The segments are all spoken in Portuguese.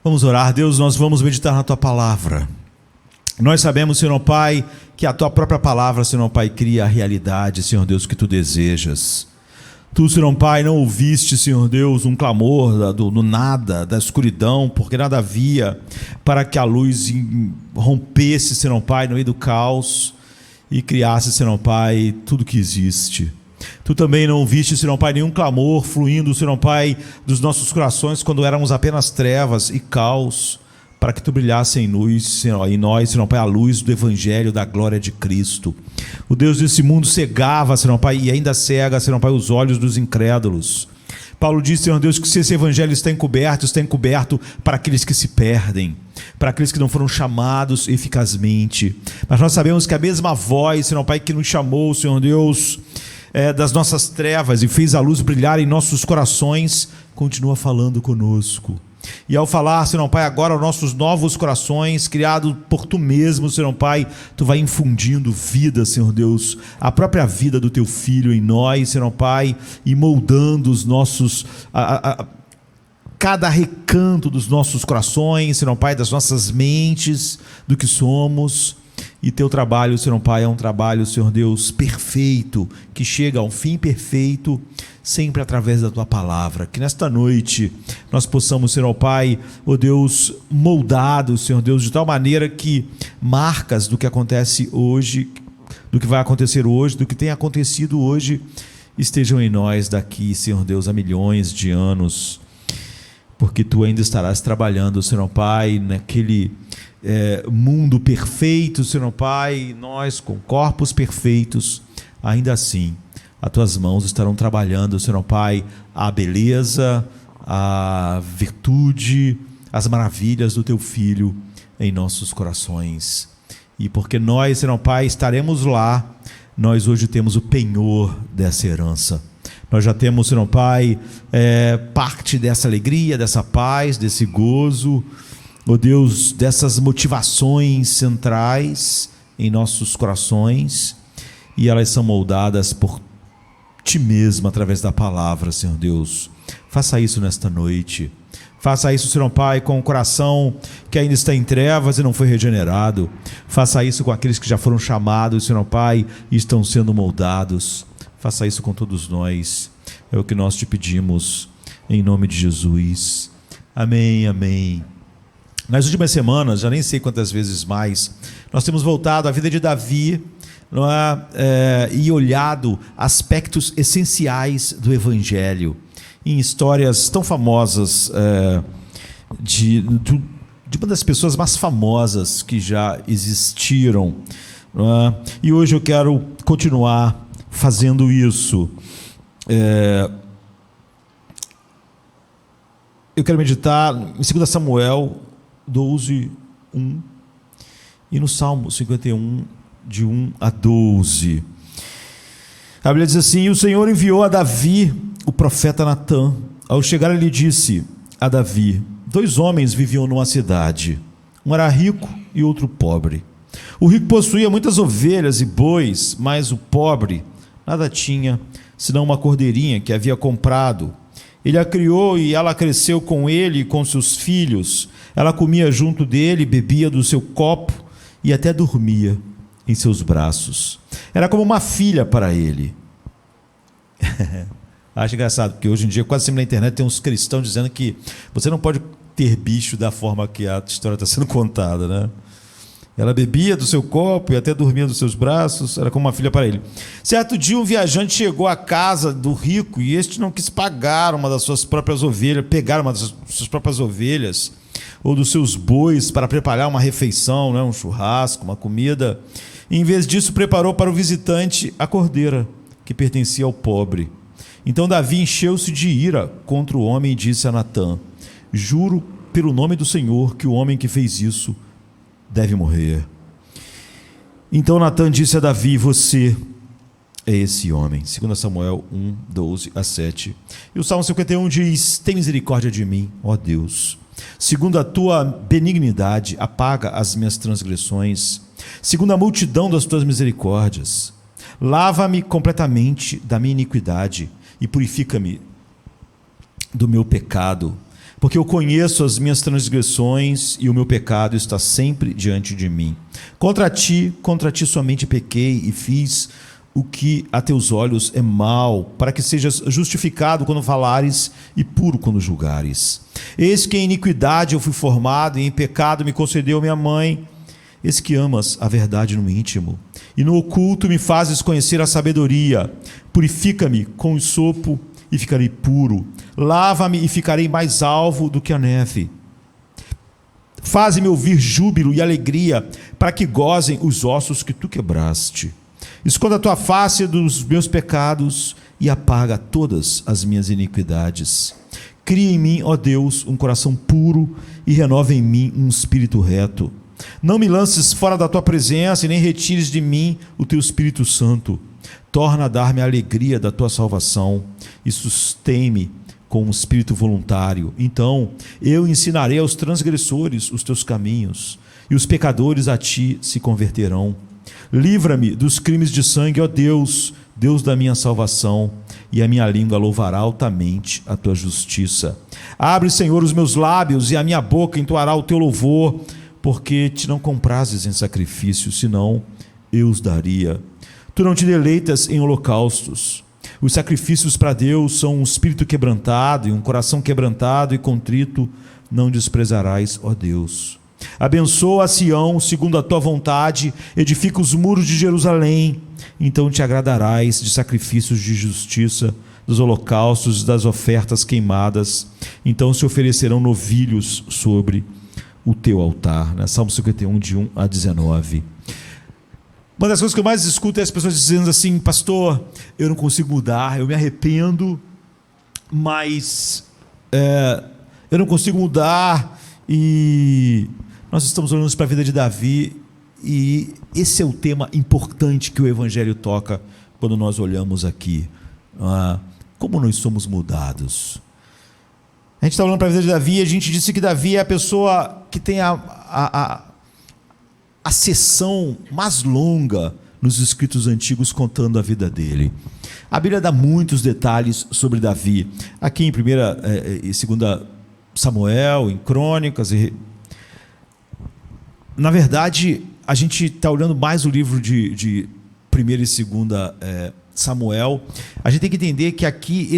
Vamos orar. Deus, nós vamos meditar na Tua Palavra. Nós sabemos, Senhor Pai, que a Tua própria Palavra, Senhor Pai, cria a realidade, Senhor Deus, que Tu desejas. Tu, Senhor Pai, não ouviste, Senhor Deus, um clamor do nada, da escuridão, porque nada havia para que a luz rompesse, Senhor Pai, no meio do caos e criasse, Senhor Pai, tudo que existe. Tu também não ouviste, Senhor Pai, nenhum clamor fluindo, Senhor Pai, dos nossos corações quando éramos apenas trevas e caos, para que Tu brilhasse em nós, Senhor Pai, a luz do Evangelho da glória de Cristo. O Deus desse mundo cegava, Senhor Pai, e ainda cega, Senhor Pai, os olhos dos incrédulos. Paulo diz, Senhor Deus, que se esse Evangelho está encoberto para aqueles que se perdem, para aqueles que não foram chamados eficazmente. Mas nós sabemos que a mesma voz, Senhor Pai, que nos chamou, Senhor Deus, das nossas trevas e fez a luz brilhar em nossos corações, continua falando conosco. E ao falar, Senhor Pai, agora aos nossos novos corações, criados por Tu mesmo, Senhor Pai, Tu vai infundindo vida, Senhor Deus, a própria vida do Teu Filho em nós, Senhor Pai, e moldando os nossos, cada recanto dos nossos corações, Senhor Pai, das nossas mentes, do que somos. E Teu trabalho, Senhor Pai, é um trabalho, Senhor Deus, perfeito, que chega a um fim perfeito, sempre através da Tua Palavra. Que nesta noite nós possamos, Senhor Pai, ó Deus, moldados, Senhor Deus, de tal maneira que marcas do que acontece hoje, do que vai acontecer hoje, do que tem acontecido hoje, estejam em nós daqui, Senhor Deus, a milhões de anos, porque Tu ainda estarás trabalhando, Senhor Pai, naquele mundo perfeito, Senhor Pai, nós com corpos perfeitos, ainda assim, as Tuas mãos estarão trabalhando, Senhor Pai, a beleza, a virtude, as maravilhas do Teu Filho em nossos corações. E porque nós, Senhor Pai, estaremos lá, nós hoje temos o penhor dessa herança. Nós já temos, Senhor Pai, parte dessa alegria, dessa paz, desse gozo, ó Deus, dessas motivações centrais em nossos corações, e elas são moldadas por Ti mesmo através da palavra, Senhor Deus. Faça isso nesta noite. Faça isso, Senhor Pai, com o coração que ainda está em trevas e não foi regenerado. Faça isso com aqueles que já foram chamados, Senhor Pai, e estão sendo moldados. Faça isso com todos nós. É o que nós Te pedimos, em nome de Jesus. Amém, amém. Nas últimas semanas, já nem sei quantas vezes mais, nós temos voltado à vida de Davi, não é? E olhado aspectos essenciais do Evangelho, em histórias tão famosas, de uma das pessoas mais famosas que já existiram, não é? E hoje eu quero continuar fazendo isso. Eu quero meditar em 2 Samuel 12, 1 e no Salmo 51, de 1 a 12. A Bíblia diz assim: E o Senhor enviou a Davi o profeta Natã. Ao chegar, ele disse a Davi: 2 homens viviam numa cidade, um era rico e outro pobre. O rico possuía muitas ovelhas e bois, mas o pobre nada tinha, senão uma cordeirinha que havia comprado. Ele a criou e ela cresceu com ele e com seus filhos. Ela comia junto dele, bebia do seu copo e até dormia em seus braços. Era como uma filha para ele. Acho engraçado, porque hoje em dia, quase sempre na internet, tem uns cristãos dizendo que você não pode ter bicho da forma que a história está sendo contada, né? Ela bebia do seu copo e até dormia dos seus braços, era como uma filha para ele. Certo dia, um viajante chegou à casa do rico e este não quis pagar uma das suas próprias ovelhas, pegar uma das suas próprias ovelhas ou dos seus bois para preparar uma refeição, né, um churrasco, uma comida. E, em vez disso, preparou para o visitante a cordeira que pertencia ao pobre. Então Davi encheu-se de ira contra o homem e disse a Natã: Juro pelo nome do Senhor que o homem que fez isso deve morrer. Então Natã disse a Davi: Você é esse homem. 2 Samuel 1, 12 a 7. E o Salmo 51 diz: Tem misericórdia de mim, ó Deus. Segundo a Tua benignidade, apaga as minhas transgressões. Segundo a multidão das Tuas misericórdias, lava-me completamente da minha iniquidade e purifica-me do meu pecado, porque eu conheço as minhas transgressões e o meu pecado está sempre diante de mim. Contra ti somente pequei e fiz o que a teus olhos é mal, para que sejas justificado quando falares e puro quando julgares. Eis que em iniquidade eu fui formado e em pecado me concedeu minha mãe. Eis que amas a verdade no íntimo, e no oculto me fazes conhecer a sabedoria. Purifica-me com o sopo e ficarei puro. Lava-me e ficarei mais alvo do que a neve. Faze-me ouvir júbilo e alegria, para que gozem os ossos que tu quebraste. Esconda a tua face dos meus pecados e apaga todas as minhas iniquidades. Cria em mim, ó Deus, um coração puro e renova em mim um espírito reto. Não me lances fora da tua presença e nem retires de mim o teu Espírito Santo. Torna a dar-me a alegria da tua salvação e sustém-me com um espírito voluntário. Então eu ensinarei aos transgressores os teus caminhos, e os pecadores a ti se converterão. Livra-me dos crimes de sangue, ó Deus, Deus da minha salvação, e a minha língua louvará altamente a tua justiça. Abre, Senhor, os meus lábios, e a minha boca entoará o teu louvor, porque te não comprases em sacrifício, senão eu os daria. Tu não te deleitas em holocaustos. Os sacrifícios para Deus são um espírito quebrantado e um coração quebrantado e contrito não desprezarás, ó Deus. Abençoa a Sião segundo a tua vontade, edifica os muros de Jerusalém, então te agradarás de sacrifícios de justiça, dos holocaustos e das ofertas queimadas, então se oferecerão novilhos sobre o teu altar. Salmo 51, de 1 a 19. Uma das coisas que eu mais escuto é as pessoas dizendo assim: pastor, eu não consigo mudar, eu me arrependo, mas eu não consigo mudar. E nós estamos olhando para a vida de Davi, e esse é o tema importante que o Evangelho toca quando nós olhamos aqui. Como nós somos mudados. A gente está olhando para a vida de Davi e a gente disse que Davi é a pessoa que tem a sessão mais longa nos escritos antigos contando a vida dele. A Bíblia dá muitos detalhes sobre Davi. Aqui em 1ª e 2ª Samuel, em Crônicas. Na verdade, a gente está olhando mais o livro de 1ª e 2ª Samuel. A gente tem que entender que aqui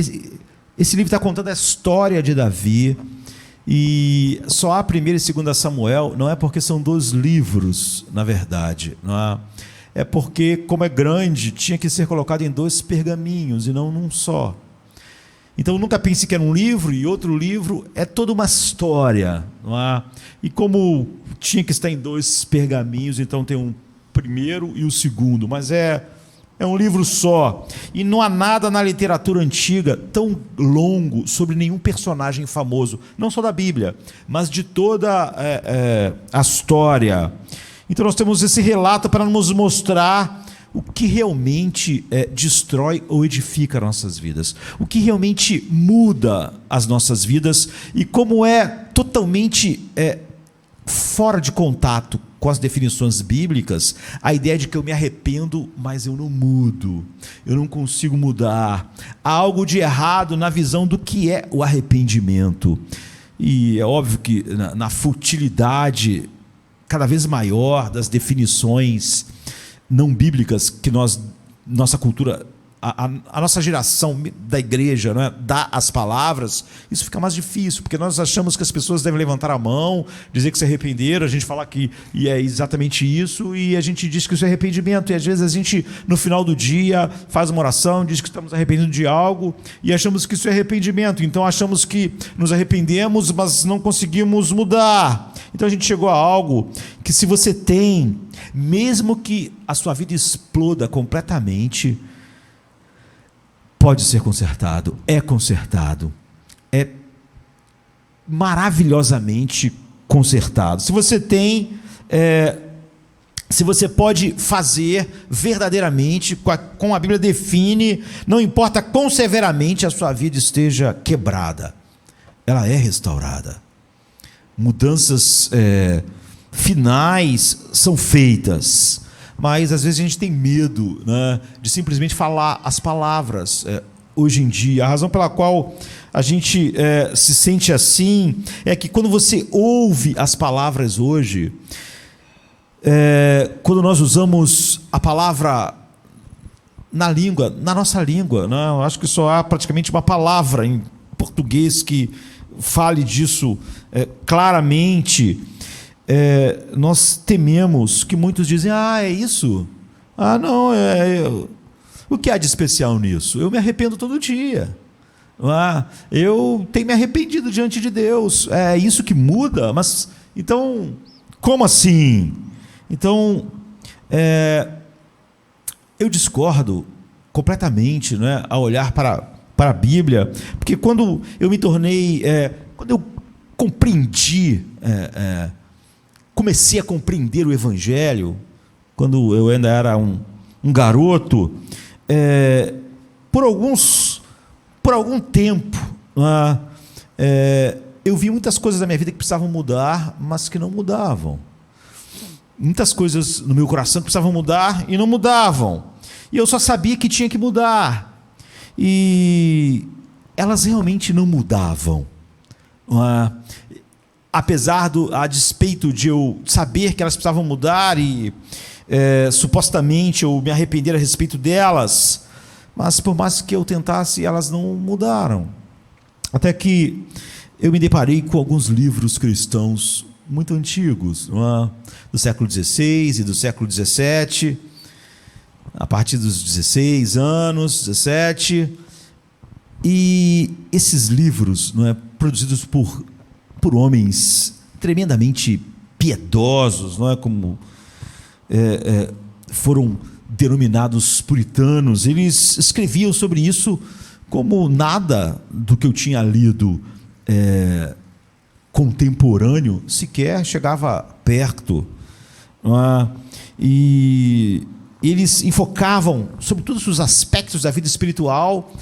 esse livro está contando a história de Davi, e só há 1ª e 2ª Samuel, não é porque são 2 livros, na verdade, não é porque, como é grande, tinha que ser colocado em 2 pergaminhos e não num só. Então nunca pense que era um livro e outro livro, é toda uma história, não é? E como tinha que estar em 2 pergaminhos, então tem um primeiro e o segundo, mas é um livro só. E não há nada na literatura antiga tão longo sobre nenhum personagem famoso, não só da Bíblia, mas de toda a história. Então nós temos esse relato para nos mostrar o que realmente destrói ou edifica nossas vidas, o que realmente muda as nossas vidas, e como é totalmente fora de contato com as definições bíblicas, a ideia de que eu me arrependo, mas eu não mudo, eu não consigo mudar. Há algo de errado na visão do que é o arrependimento. E é óbvio que na futilidade cada vez maior das definições não bíblicas que nossa cultura, a nossa geração da igreja, né, dá às palavras, isso fica mais difícil, porque nós achamos que as pessoas devem levantar a mão, dizer que se arrependeram, a gente fala que é exatamente isso, e a gente diz que isso é arrependimento, e às vezes a gente, no final do dia, faz uma oração, diz que estamos arrependidos de algo, e achamos que isso é arrependimento, então achamos que nos arrependemos, mas não conseguimos mudar. Então a gente chegou a algo que, se você tem, mesmo que a sua vida exploda completamente, pode ser consertado, é maravilhosamente consertado. Se você tem, se você pode fazer verdadeiramente, como a Bíblia define, não importa quão severamente a sua vida esteja quebrada, ela é restaurada. Mudanças finais são feitas, mas às vezes a gente tem medo, né, de simplesmente falar as palavras. hoje em dia. A razão pela qual a gente se sente assim é que quando você ouve as palavras hoje, quando nós usamos a palavra na língua, na nossa língua, né? Eu acho que só há praticamente uma palavra em português que fale disso claramente. Nós tememos que muitos dizem: é isso? Não, o que há de especial nisso? Eu me arrependo todo dia. Eu tenho me arrependido diante de Deus. É isso que muda? Mas, então, como assim? Então, eu discordo completamente, né, ao olhar para a Bíblia, porque quando eu me tornei, quando eu compreendi, comecei a compreender o Evangelho, quando eu ainda era um garoto, por algum tempo, eu vi muitas coisas da minha vida que precisavam mudar, mas que não mudavam. Muitas coisas no meu coração que precisavam mudar e não mudavam. E eu só sabia que tinha que mudar. E elas realmente não mudavam. A despeito de eu saber que elas precisavam mudar e supostamente eu me arrepender a respeito delas, mas por mais que eu tentasse, elas não mudaram. Até que eu me deparei com alguns livros cristãos muito antigos, do século XVI e do século XVII, a partir dos 16 anos, 17, e esses livros, produzidos por homens tremendamente piedosos, como foram denominados puritanos, eles escreviam sobre isso como nada do que eu tinha lido contemporâneo sequer chegava perto. E eles enfocavam sobre todos os aspectos da vida espiritual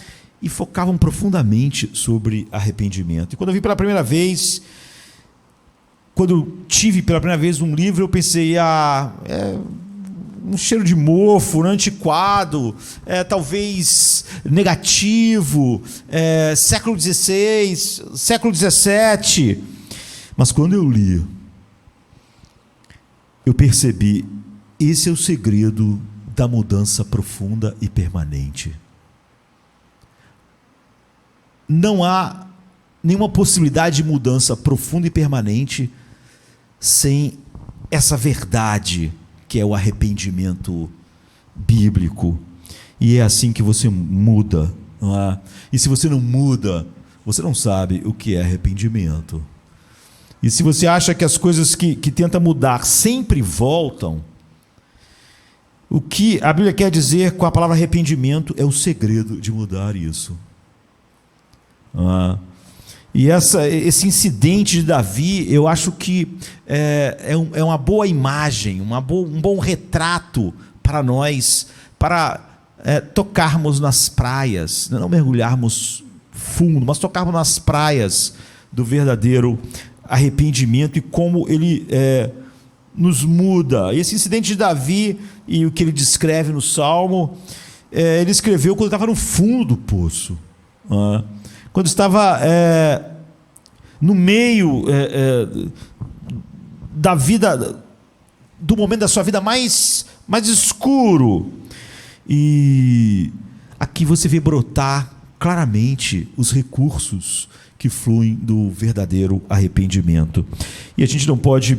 e focavam profundamente sobre arrependimento. E quando eu vi pela primeira vez, quando eu tive pela primeira vez um livro, eu pensei: um cheiro de mofo, antiquado, talvez negativo, século XVI, século XVII. Mas quando eu li, eu percebi: esse é o segredo da mudança profunda e permanente. Não há nenhuma possibilidade de mudança profunda e permanente sem essa verdade que é o arrependimento bíblico. E é assim que você muda, E se você não muda, você não sabe o que é arrependimento. E se você acha que as coisas que tenta mudar sempre voltam, o que a Bíblia quer dizer com a palavra arrependimento é o segredo de mudar isso. E esse incidente de Davi, eu acho que é uma boa imagem, um bom retrato para nós, para tocarmos nas praias, não mergulharmos fundo, mas tocarmos nas praias do verdadeiro arrependimento e como ele nos muda. Esse incidente de Davi e o que ele descreve no Salmo, ele escreveu quando estava no fundo do poço, quando estava no meio da vida, do momento da sua vida mais escuro. E aqui você vê brotar claramente os recursos que fluem do verdadeiro arrependimento. E a gente não pode,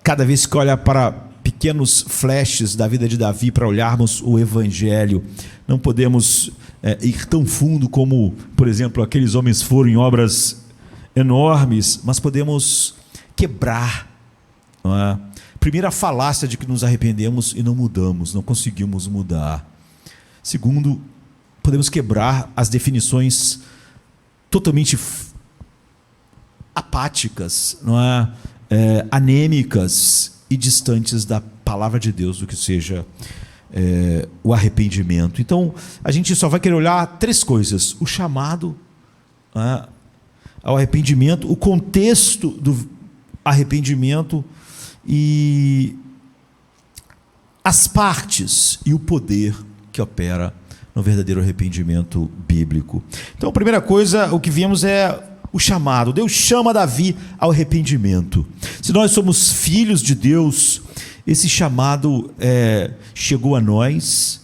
cada vez que olha para pequenos flashes da vida de Davi, para olharmos o Evangelho, não podemos ir tão fundo como, por exemplo, aqueles homens foram em obras enormes, mas podemos quebrar. Primeiro, a falácia de que nos arrependemos e não mudamos, não conseguimos mudar. Segundo, podemos quebrar as definições totalmente apáticas, anêmicas e distantes da palavra de Deus do que seja o arrependimento. Então, a gente só vai querer olhar três coisas: o chamado ao arrependimento, o contexto do arrependimento e as partes e o poder que opera no verdadeiro arrependimento bíblico. Então, a primeira coisa, o que vimos é o chamado. Deus chama Davi ao arrependimento. Se nós somos filhos de Deus, esse chamado chegou a nós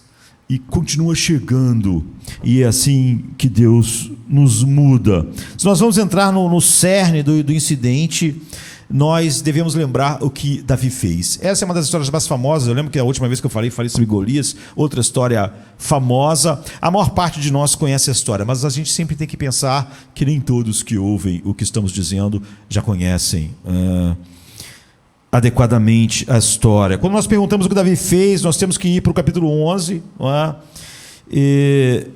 e continua chegando, e é assim que Deus nos muda. Se nós vamos entrar no cerne do incidente, nós devemos lembrar o que Davi fez. Essa é uma das histórias mais famosas. Eu lembro que a última vez que eu falei sobre Golias, outra história famosa. A maior parte de nós conhece a história, mas a gente sempre tem que pensar que nem todos que ouvem o que estamos dizendo já conhecem adequadamente a história. Quando nós perguntamos o que Davi fez, nós temos que ir para o capítulo 11, não é? E,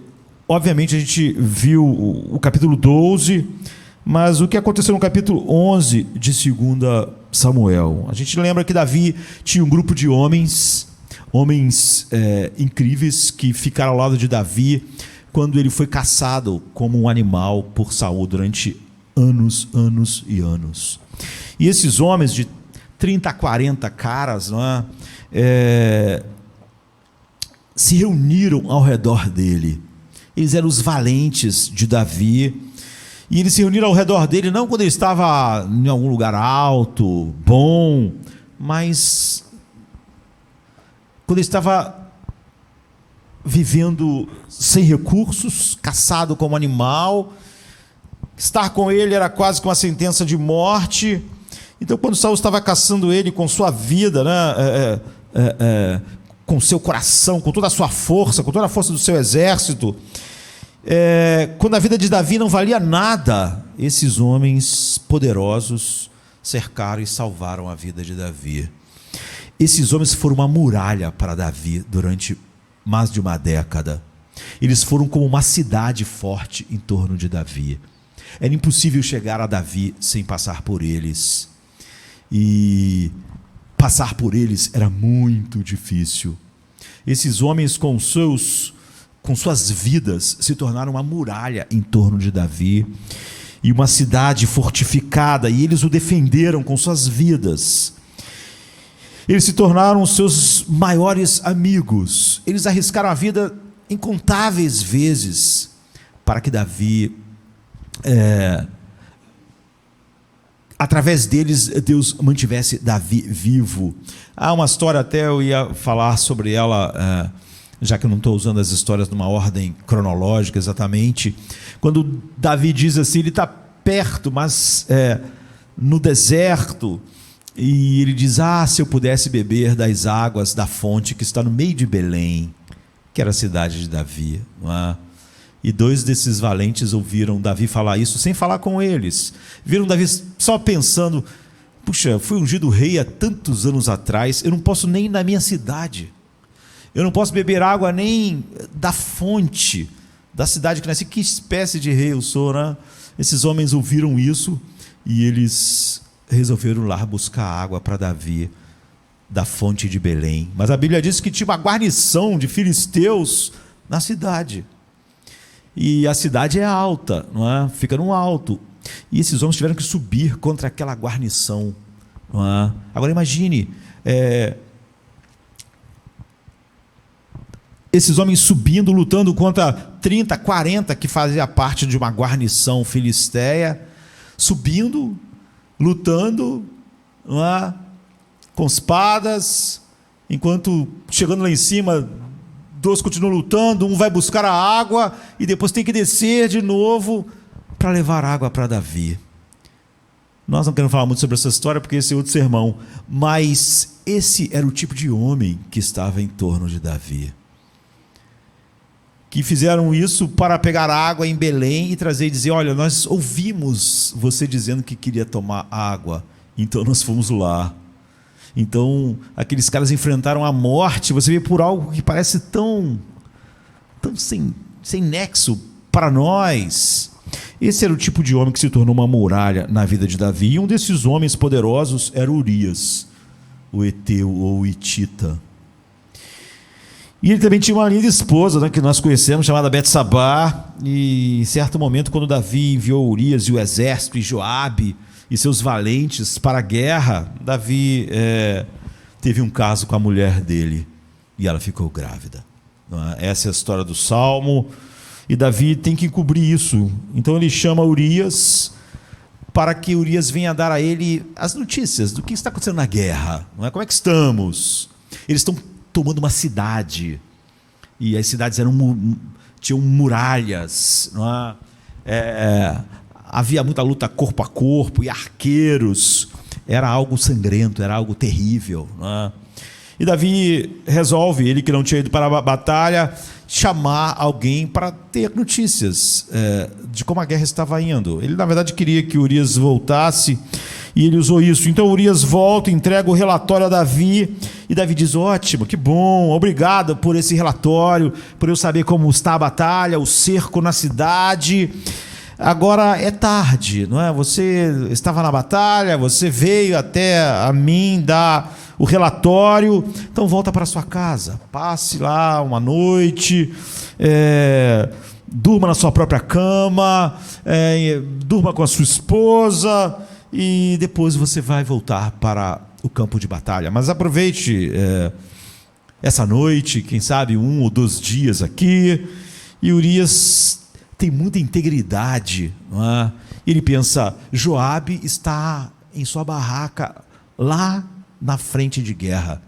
obviamente a gente viu o capítulo 12, mas o que aconteceu no capítulo 11 de 2 Samuel? A gente lembra que Davi tinha um grupo de homens incríveis que ficaram ao lado de Davi quando ele foi caçado como um animal por Saul durante anos e anos. E esses homens de 30 a 40 caras, não é? Se reuniram ao redor dele. Eles eram os valentes de Davi. E eles se reuniram ao redor dele, não quando ele estava em algum lugar alto, bom, mas quando ele estava vivendo sem recursos, caçado como animal. Estar com ele era quase que uma sentença de morte. Então, quando Saul estava caçando ele com sua vida, né, com seu coração, com toda a sua força, com toda a força do seu exército, quando a vida de Davi não valia nada, esses homens poderosos cercaram e salvaram a vida de Davi. Esses homens foram uma muralha para Davi durante mais de uma década. Eles foram como uma cidade forte em torno de Davi. Era impossível chegar a Davi sem passar por eles. E passar por eles era muito difícil. Esses homens com suas vidas se tornaram uma muralha em torno de Davi e uma cidade fortificada, e eles o defenderam com suas vidas. Eles se tornaram seus maiores amigos. Eles arriscaram a vida incontáveis vezes para que Davi através deles, Deus mantivesse Davi vivo. Há uma história, até eu ia falar sobre ela, já que eu não estou usando as histórias numa ordem cronológica exatamente. Quando Davi diz assim, ele está perto, mas no deserto, e ele diz, se eu pudesse beber das águas da fonte que está no meio de Belém, que era a cidade de Davi, não é? E 2 desses valentes ouviram Davi falar isso sem falar com eles. Viram Davi só pensando, puxa, fui ungido rei há tantos anos atrás, eu não posso nem ir na minha cidade. Eu não posso beber água nem da fonte da cidade que nasci. Que espécie de rei eu sou, né? Esses homens ouviram isso e eles resolveram lá buscar água para Davi da fonte de Belém. Mas a Bíblia diz que tinha uma guarnição de filisteus na cidade. E a cidade é alta, não é? Fica no alto. E esses homens tiveram que subir contra aquela guarnição, não é? Agora imagine, esses homens subindo, lutando contra 30, 40 que fazia parte de uma guarnição filisteia, subindo, lutando, não é? Com espadas, enquanto chegando lá em cima, 2 continuam lutando, um vai buscar a água e depois tem que descer de novo para levar água para Davi. Nós não queremos falar muito sobre essa história porque esse é outro sermão, mas esse era o tipo de homem que estava em torno de Davi, que fizeram isso para pegar água em Belém e trazer e dizer, olha, nós ouvimos você dizendo que queria tomar água, então nós fomos lá. Então, aqueles caras enfrentaram a morte, você vê, por algo que parece tão sem nexo para nós. Esse era o tipo de homem que se tornou uma muralha na vida de Davi, e um desses homens poderosos era Urias, o Eteu ou o Hitita. E ele também tinha uma linda esposa, né, que nós conhecemos, chamada Betsabá, e em certo momento, quando Davi enviou Urias e o exército, e Joabe, e seus valentes para a guerra, Davi teve um caso com a mulher dele, e ela ficou grávida. não é? Essa é a história do Salmo, e Davi tem que encobrir isso. Então ele chama Urias para que Urias venha dar a ele as notícias do que está acontecendo na guerra, não é? Como é que estamos? Eles estão tomando uma cidade, e as cidades tinham muralhas, não é? Havia muita luta corpo a corpo, e arqueiros, era algo sangrento, era algo terrível, não é? E Davi resolve, ele que não tinha ido para a batalha, chamar alguém para ter notícias de como a guerra estava indo. Ele, na verdade, queria que Urias voltasse, e ele usou isso. Então Urias volta, entrega o relatório a Davi, e Davi diz: ótimo, que bom, obrigado por esse relatório, por eu saber como está a batalha, o cerco na cidade. Agora é tarde, não é? Você estava na batalha, você veio até a mim dar o relatório, então volta para sua casa, passe lá uma noite, durma na sua própria cama, durma com a sua esposa, e depois você vai voltar para o campo de batalha. Mas aproveite essa noite, quem sabe 1 ou 2 dias aqui. E Urias tem muita integridade, não é? Ele pensa: Joabe está em sua barraca lá na frente de guerra.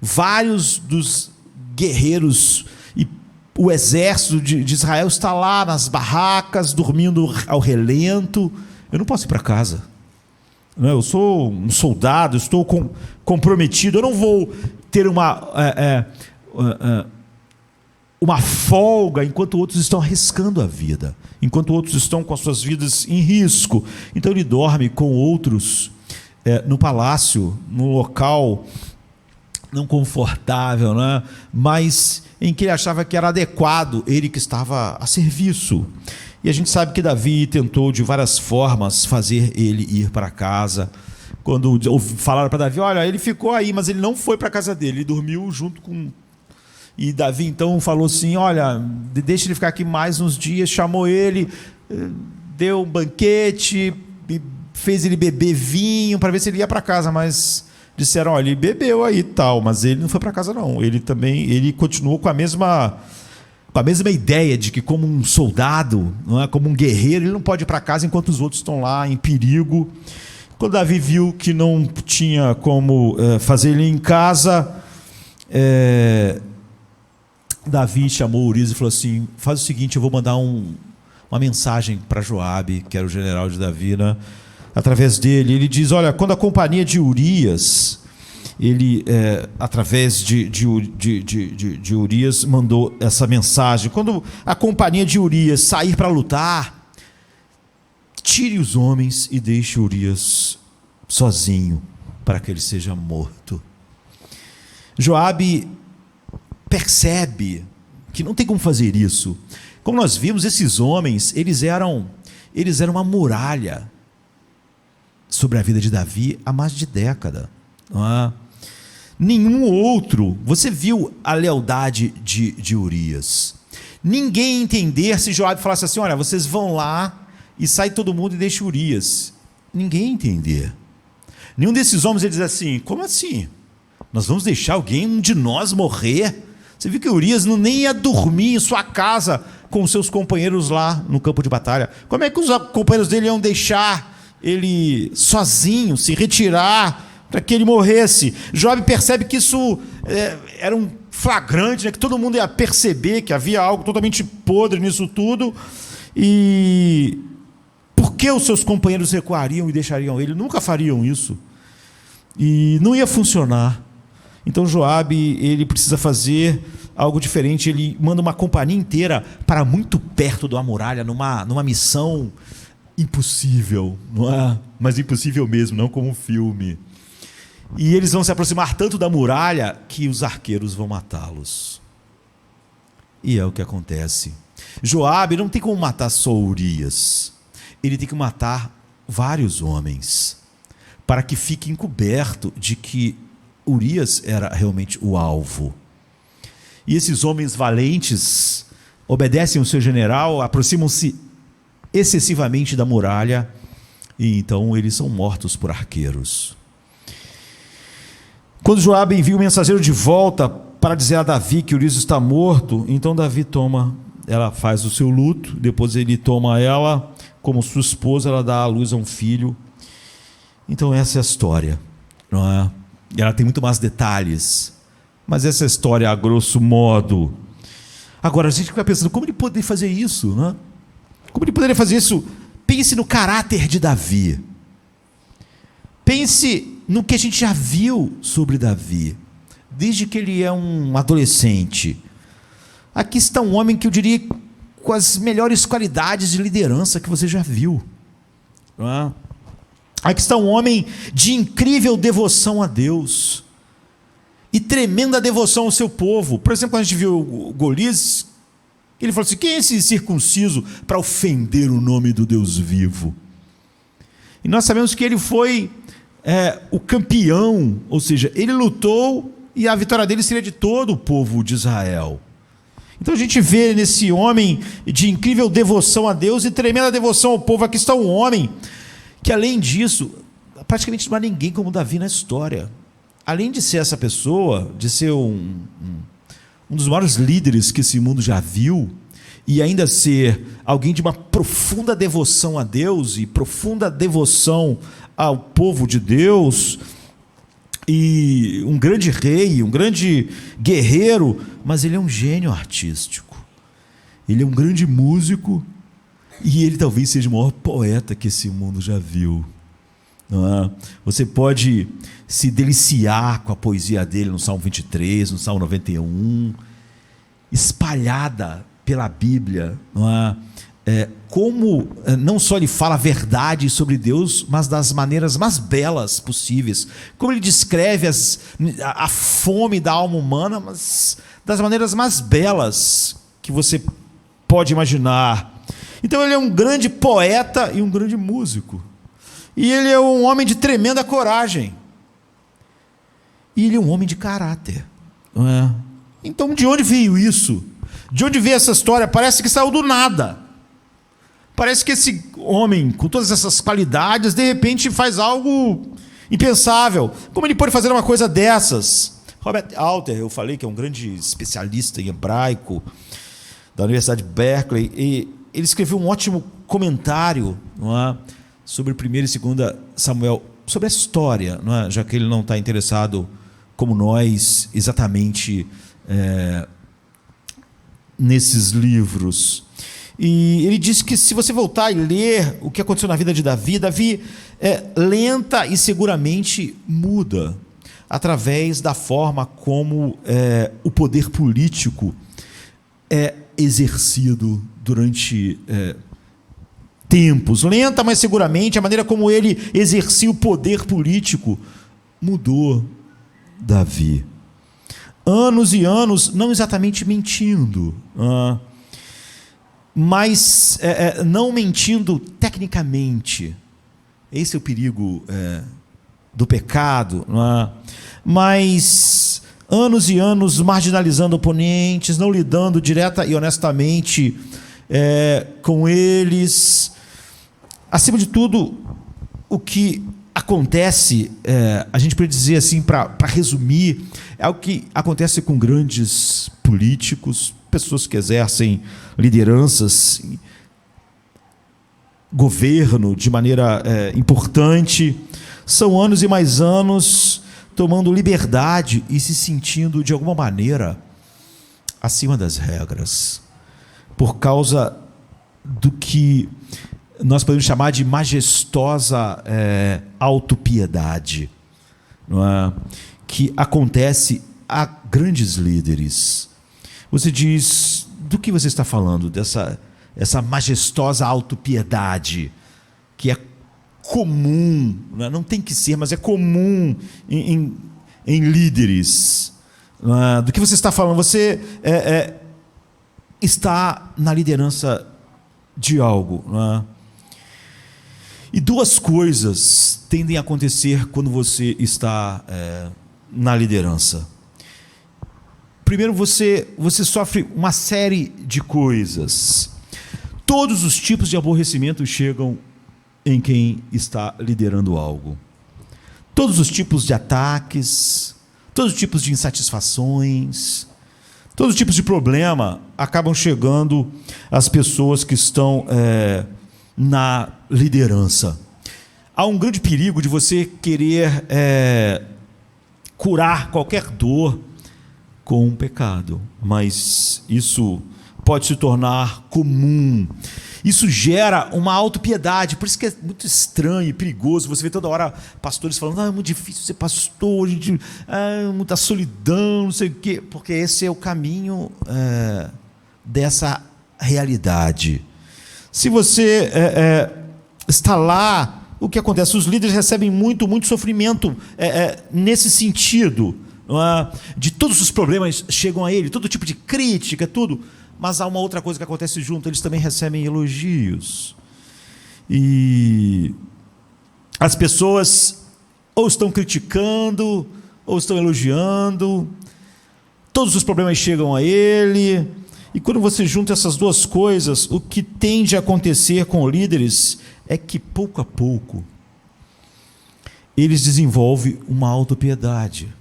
Vários dos guerreiros e o exército de Israel está lá nas barracas, dormindo ao relento. Eu não posso ir para casa. Eu sou um soldado, estou comprometido. Eu não vou ter uma folga enquanto outros estão arriscando a vida, enquanto outros estão com as suas vidas em risco. Então ele dorme com outros no palácio, num local não confortável, né? Mas em que ele achava que era adequado, ele que estava a serviço. E a gente sabe que Davi tentou de várias formas fazer ele ir para casa. Quando falaram para Davi: olha, ele ficou aí, mas ele não foi para a casa dele, ele dormiu junto com... E Davi então falou assim: olha, deixa ele ficar aqui mais uns dias. Chamou ele, deu um banquete, fez ele beber vinho para ver se ele ia para casa, mas disseram: olha, ele bebeu aí e tal, mas ele não foi para casa não. Ele continuou com a mesma ideia de que, como um soldado, não é, como um guerreiro, ele não pode ir para casa enquanto os outros estão lá em perigo. Quando Davi viu que não tinha como fazer ele em casa, Davi chamou Urias e falou assim: faz o seguinte, eu vou mandar uma mensagem para Joabe, que era o general de Davi, né? Através dele, ele diz: olha, quando a companhia de Urias, através de Urias, mandou essa mensagem: quando a companhia de Urias sair para lutar, tire os homens e deixe Urias sozinho, para que ele seja morto. Joabe percebe que não tem como fazer isso. Como nós vimos, esses homens, eles eram uma muralha sobre a vida de Davi há mais de década. Não é? Nenhum outro. Você viu a lealdade de Urias. Ninguém ia entender se Joabe falasse assim: olha, vocês vão lá e sai todo mundo e deixa Urias. Ninguém ia entender. Nenhum desses homens ia dizer assim: como assim? Nós vamos deixar um de nós morrer? Você viu que Urias nem ia dormir em sua casa com os seus companheiros lá no campo de batalha. Como é que os companheiros dele iam deixar ele sozinho, se retirar para que ele morresse? Joabe percebe que isso era um flagrante, né? Que todo mundo ia perceber que havia algo totalmente podre nisso tudo. E por que os seus companheiros recuariam e deixariam ele? Nunca fariam isso. E não ia funcionar. Então Joabe, ele precisa fazer algo diferente. Ele manda uma companhia inteira para muito perto da muralha, numa missão impossível, não é? Mas impossível mesmo, não como um filme. E eles vão se aproximar tanto da muralha que os arqueiros vão matá-los. E é o que acontece. Joabe não tem como matar só Urias. Ele tem que matar vários homens, para que fique encoberto de que Urias era realmente o alvo. E esses homens valentes obedecem ao seu general, aproximam-se excessivamente da muralha, e então eles são mortos por arqueiros. Quando Joabe envia o mensageiro de volta para dizer a Davi que Urias está morto. Então Davi ela faz o seu luto, depois ele toma ela como sua esposa, ela dá à luz a um filho. Então essa é a história, não é? Ela tem muito mais detalhes, mas essa é a história a grosso modo. Agora a gente fica pensando, como ele poderia fazer isso, né? Como ele poderia fazer isso? Pense no caráter de Davi. Pense no que a gente já viu sobre Davi, desde que ele é um adolescente. Aqui está um homem que eu diria com as melhores qualidades de liderança que você já viu, não é? Aqui está um homem de incrível devoção a Deus e tremenda devoção ao seu povo. Por exemplo, quando a gente viu o Golias, ele falou assim: quem é esse circunciso para ofender o nome do Deus vivo? E nós sabemos que ele foi o campeão, ou seja, ele lutou e a vitória dele seria de todo o povo de Israel. Então a gente vê nesse homem de incrível devoção a Deus e tremenda devoção ao povo. Aqui está um homem que, além disso, praticamente não há ninguém como Davi na história. Além de ser essa pessoa, de ser um dos maiores líderes que esse mundo já viu, e ainda ser alguém de uma profunda devoção a Deus e profunda devoção ao povo de Deus, e um grande rei, um grande guerreiro, mas ele é um gênio artístico, ele é um grande músico, e ele talvez seja o maior poeta que esse mundo já viu, não é? Você pode se deliciar com a poesia dele no Salmo 23, no Salmo 91, espalhada pela Bíblia, não é? Como não só ele fala a verdade sobre Deus, mas das maneiras mais belas possíveis. Como ele descreve a fome da alma humana, mas das maneiras mais belas que você pode imaginar. Então ele é um grande poeta e um grande músico. E ele é um homem de tremenda coragem. E ele é um homem de caráter, não é? Então de onde veio isso? De onde veio essa história? Parece que saiu do nada. Parece que esse homem, com todas essas qualidades, de repente faz algo impensável. Como ele pode fazer uma coisa dessas? Robert Alter, eu falei que é um grande especialista em hebraico da Universidade de Berkeley, e ele escreveu um ótimo comentário, não é, sobre 1 e 2 Samuel, sobre a história, não é, já que ele não está interessado, como nós, exatamente nesses livros. E ele diz que se você voltar e ler o que aconteceu na vida de Davi, lenta e seguramente muda através da forma como o poder político é exercido durante tempos. Lenta, mas seguramente, a maneira como ele exercia o poder político mudou Davi. Anos e anos, não exatamente mentindo, mas não mentindo tecnicamente. Esse é o perigo do pecado, mas anos e anos marginalizando oponentes, não lidando direta e honestamente com eles. Acima de tudo, o que acontece, a gente pode dizer assim, para resumir, é o que acontece com grandes políticos, pessoas que exercem lideranças, governo de maneira importante. São anos e mais anos tomando liberdade e se sentindo de alguma maneira acima das regras, por causa do que nós podemos chamar de majestosa autopiedade, não é? Que acontece a grandes líderes. Você diz, do que você está falando? Essa majestosa autopiedade, que é comum, não tem que ser, mas é comum em líderes. Do que você está falando? Você está na liderança de algo. E duas coisas tendem a acontecer quando você está na liderança. Primeiro, você sofre uma série de coisas. Todos os tipos de aborrecimento chegam em quem está liderando algo. Todos os tipos de ataques, todos os tipos de insatisfações, todos os tipos de problema acabam chegando às pessoas que estão na liderança. Há um grande perigo de você querer curar qualquer dor com um pecado, mas isso pode se tornar comum. Isso gera uma autopiedade, por isso que é muito estranho e perigoso. Você vê toda hora pastores falando: é muito difícil ser pastor, gente, muita solidão, não sei o quê, porque esse é o caminho dessa realidade. Se você está lá, o que acontece? Os líderes recebem muito sofrimento nesse sentido, não é? De todos os problemas chegam a ele, todo tipo de crítica, tudo. Mas há uma outra coisa que acontece junto: eles também recebem elogios. E as pessoas ou estão criticando, ou estão elogiando. Todos os problemas chegam a ele. E quando você junta essas duas coisas, o que tende a acontecer com líderes é que, pouco a pouco, eles desenvolvem uma autopiedade.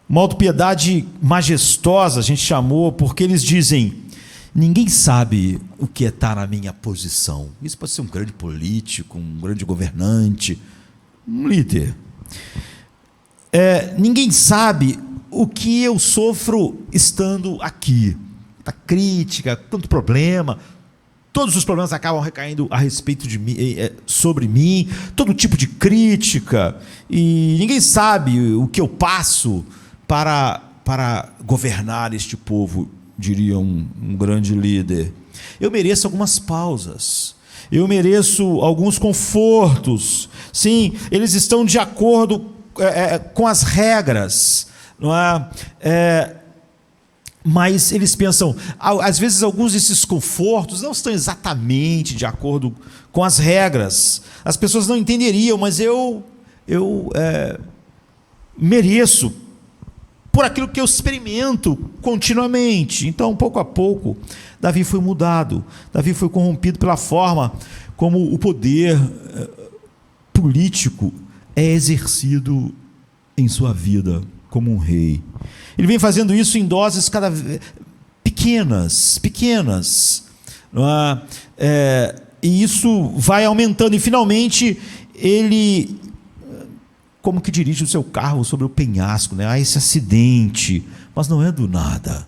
Uma autopiedade majestosa, a gente chamou, porque eles dizem: ninguém sabe o que é estar na minha posição. Isso pode ser um grande político, um grande governante, um líder. Ninguém sabe o que eu sofro estando aqui. A crítica, tanto problema, todos os problemas acabam recaindo a respeito de mim, sobre mim, todo tipo de crítica, e ninguém sabe o que eu passo para governar este povo, diria um grande líder. Eu mereço algumas pausas, eu mereço alguns confortos. Sim, eles estão de acordo com as regras, não é? Mas eles pensam, às vezes alguns desses confortos não estão exatamente de acordo com as regras. As pessoas não entenderiam, mas eu mereço por aquilo que eu experimento continuamente. Então, pouco a pouco, Davi foi mudado. Davi foi corrompido pela forma como o poder político é exercido em sua vida como um rei. Ele vem fazendo isso em doses cada vez pequenas, não é? E isso vai aumentando, e finalmente ele como que dirige o seu carro sobre o penhasco, né? Há esse acidente, mas não é do nada.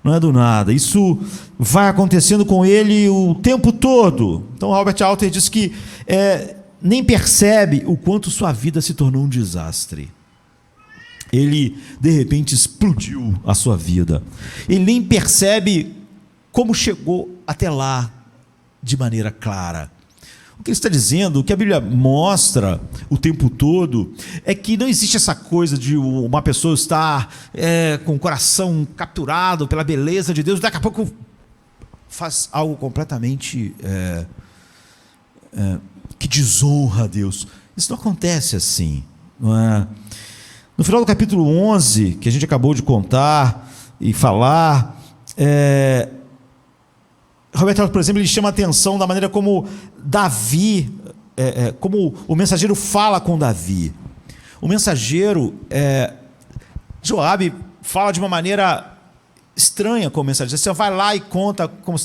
Não é do nada. Isso vai acontecendo com ele o tempo todo. Então, Robert Alter diz que nem percebe o quanto sua vida se tornou um desastre. Ele, de repente, explodiu a sua vida. Ele nem percebe como chegou até lá de maneira clara. O que ele está dizendo, o que a Bíblia mostra o tempo todo, é que não existe essa coisa de uma pessoa estar com o coração capturado pela beleza de Deus, daqui a pouco faz algo completamente que desonra a Deus. Isso não acontece assim, não é? No final do capítulo 11, que a gente acabou de contar e falar, Roberto, por exemplo, ele chama a atenção da maneira como Davi, como o mensageiro fala com Davi. O mensageiro, Joabe, fala de uma maneira estranha com o mensageiro. Você vai lá e conta como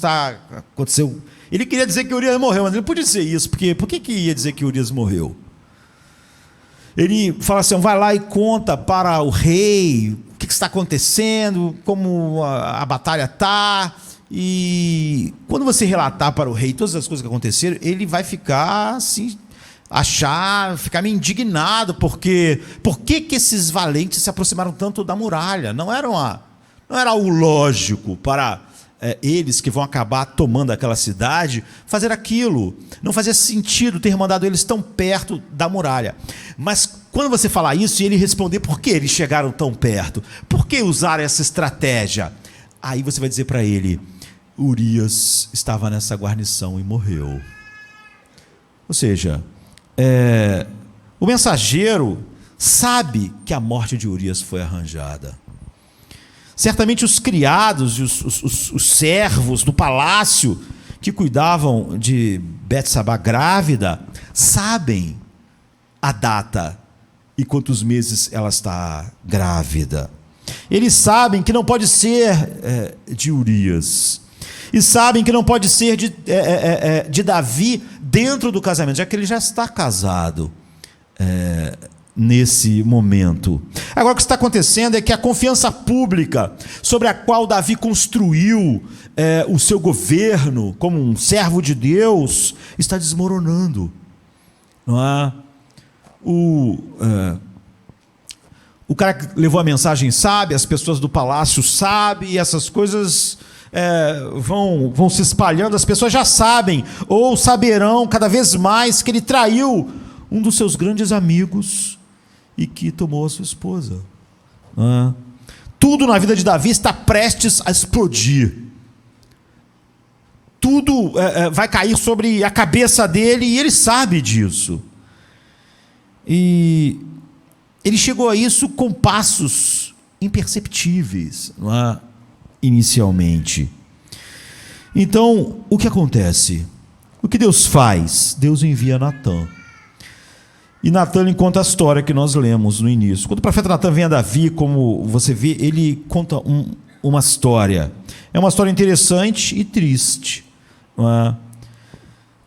aconteceu. Ele queria dizer que Urias morreu, mas ele não podia dizer isso, porque por que ia dizer que Urias morreu? Ele fala assim: vai lá e conta para o rei o que está acontecendo, como a batalha está. E quando você relatar para o rei todas as coisas que aconteceram, ele vai ficar assim, ficar meio indignado, porque por que esses valentes se aproximaram tanto da muralha? Não era algo lógico para eles que vão acabar tomando aquela cidade fazer aquilo. Não fazia sentido ter mandado eles tão perto da muralha. Mas quando você falar isso e ele responder por que eles chegaram tão perto, por que usaram essa estratégia, aí você vai dizer para ele: Urias estava nessa guarnição e morreu. Ou seja, o mensageiro sabe que a morte de Urias foi arranjada. Certamente os criados e os servos do palácio que cuidavam de Betsabá grávida sabem a data e quantos meses ela está grávida. Eles sabem que não pode ser de Urias. E sabem que não pode ser de Davi dentro do casamento, já que ele já está casado nesse momento. Agora, o que está acontecendo é que a confiança pública sobre a qual Davi construiu o seu governo como um servo de Deus está desmoronando. Não é? O cara que levou a mensagem sabe, as pessoas do palácio sabem, e essas coisas vão se espalhando, as pessoas já sabem, ou saberão cada vez mais que ele traiu um dos seus grandes amigos e que tomou a sua esposa. Tudo na vida de Davi está prestes a explodir. Tudo vai cair sobre a cabeça dele e ele sabe disso. E ele chegou a isso com passos imperceptíveis, não é? Inicialmente. Então, o que acontece? O que Deus faz? Deus envia Natã. E Natã lhe conta a história que nós lemos no início. Quando o profeta Natã vem a Davi, como você vê, ele conta uma história. É uma história interessante e triste, não é?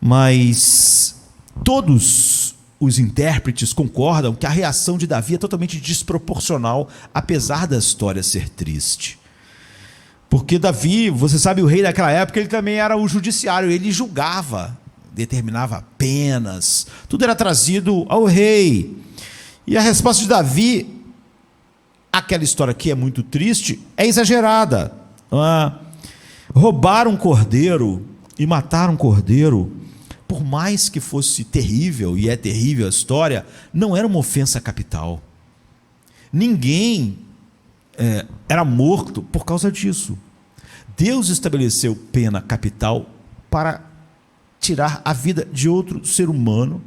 Mas todos os intérpretes concordam que a reação de Davi é totalmente desproporcional, apesar da história ser triste. Porque Davi, você sabe, o rei daquela época, ele também era o judiciário, ele julgava, determinava penas, tudo era trazido ao rei. E a resposta de Davi, aquela história que é muito triste, é exagerada. Roubar um cordeiro e matar um cordeiro, por mais que fosse terrível, e é terrível a história, não era uma ofensa capital. Ninguém era morto por causa disso. Deus estabeleceu pena capital para tirar a vida de outro ser humano.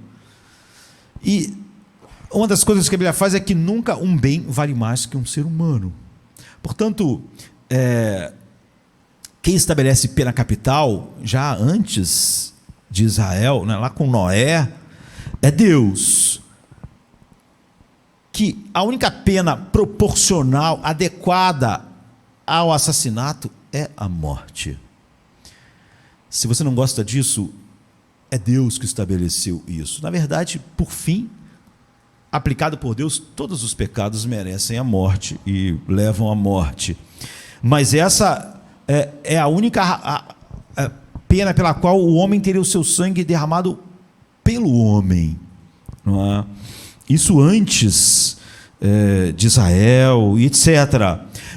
E uma das coisas que a Bíblia faz é que nunca um bem vale mais que um ser humano. Portanto, quem estabelece pena capital, já antes de Israel, né, lá com Noé, é Deus. Que a única pena proporcional, adequada ao assassinato é a morte. Se você não gosta disso, é Deus que estabeleceu isso. Na verdade, por fim, aplicado por Deus, todos os pecados merecem a morte e levam à morte. Mas essa é a única pena pela qual o homem teria o seu sangue derramado pelo homem. Não é? Isso antes de Israel, etc.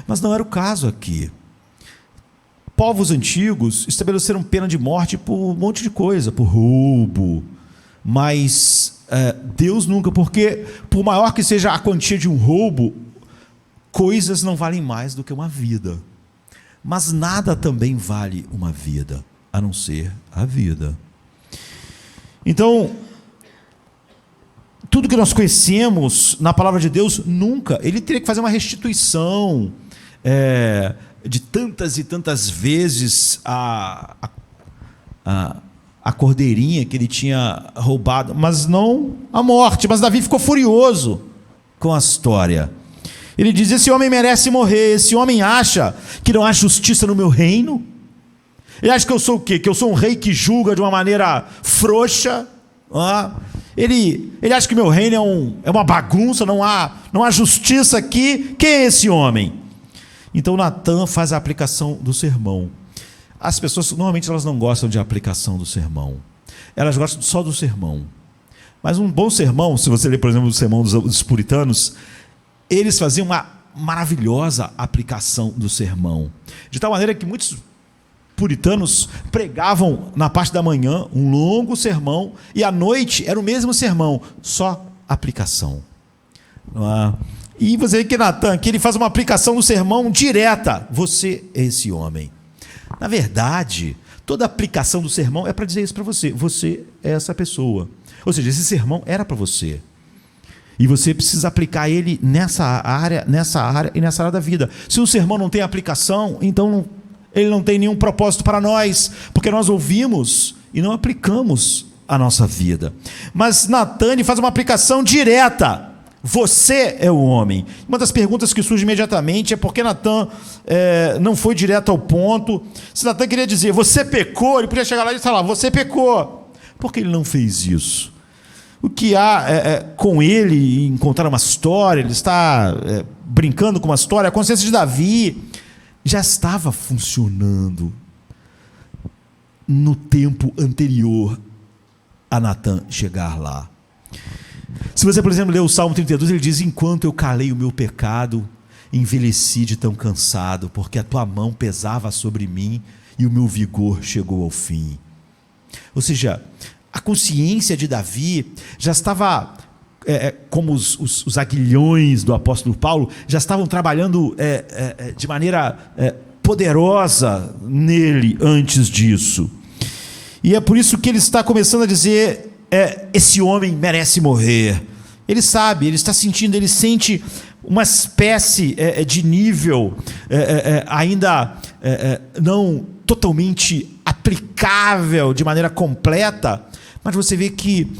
Mas não era o caso aqui. Povos antigos estabeleceram pena de morte por um monte de coisa, por roubo, mas Deus nunca, porque por maior que seja a quantia de um roubo, coisas não valem mais do que uma vida. Mas nada também vale uma vida, a não ser a vida. Então, tudo que nós conhecemos na palavra de Deus, nunca, ele teria que fazer uma restituição de tantas e tantas vezes a cordeirinha que ele tinha roubado, mas não a morte. Mas Davi ficou furioso com a história. Ele diz: esse homem merece morrer, esse homem acha que não há justiça no meu reino, ele acha que eu sou o quê? Que eu sou um rei que julga de uma maneira frouxa. Ele acha que meu reino é uma bagunça, não há justiça aqui. Quem é esse homem? Então Natã faz a aplicação do sermão. As pessoas, normalmente, elas não gostam de aplicação do sermão. Elas gostam só do sermão. Mas um bom sermão, se você ler, por exemplo, o sermão dos puritanos, eles faziam uma maravilhosa aplicação do sermão. De tal maneira que muitos puritanos pregavam na parte da manhã um longo sermão, e à noite era o mesmo sermão, só aplicação. E você vê que Natã, que ele faz uma aplicação do sermão direta. Você é esse homem. Na verdade, toda aplicação do sermão é para dizer isso para você. Você é essa pessoa. Ou seja, esse sermão era para você. E você precisa aplicar ele nessa área e nessa área da vida. Se o sermão não tem aplicação, então ele não tem nenhum propósito para nós, porque nós ouvimos e não aplicamos a nossa vida. Mas Natã faz uma aplicação direta. você é o homem. Uma das perguntas que surge imediatamente é por que Natan não foi direto ao ponto. Se Natan queria dizer, você pecou, ele podia chegar lá e falar, você pecou. Por que ele não fez isso? O que há com ele em contar uma história, ele está brincando com uma história, a consciência de Davi já estava funcionando no tempo anterior a Natan chegar lá. Se você, por exemplo, ler o Salmo 32, ele diz, enquanto eu calei o meu pecado, envelheci de tão cansado, porque a tua mão pesava sobre mim e o meu vigor chegou ao fim. Ou seja, a consciência de Davi já estava, como os aguilhões do apóstolo Paulo, já estavam trabalhando de maneira poderosa nele antes disso. E é por isso que ele está começando a dizer, esse homem merece morrer. Ele sabe, ele está sentindo, ele sente uma espécie de nível ainda não totalmente aplicável de maneira completa, mas você vê que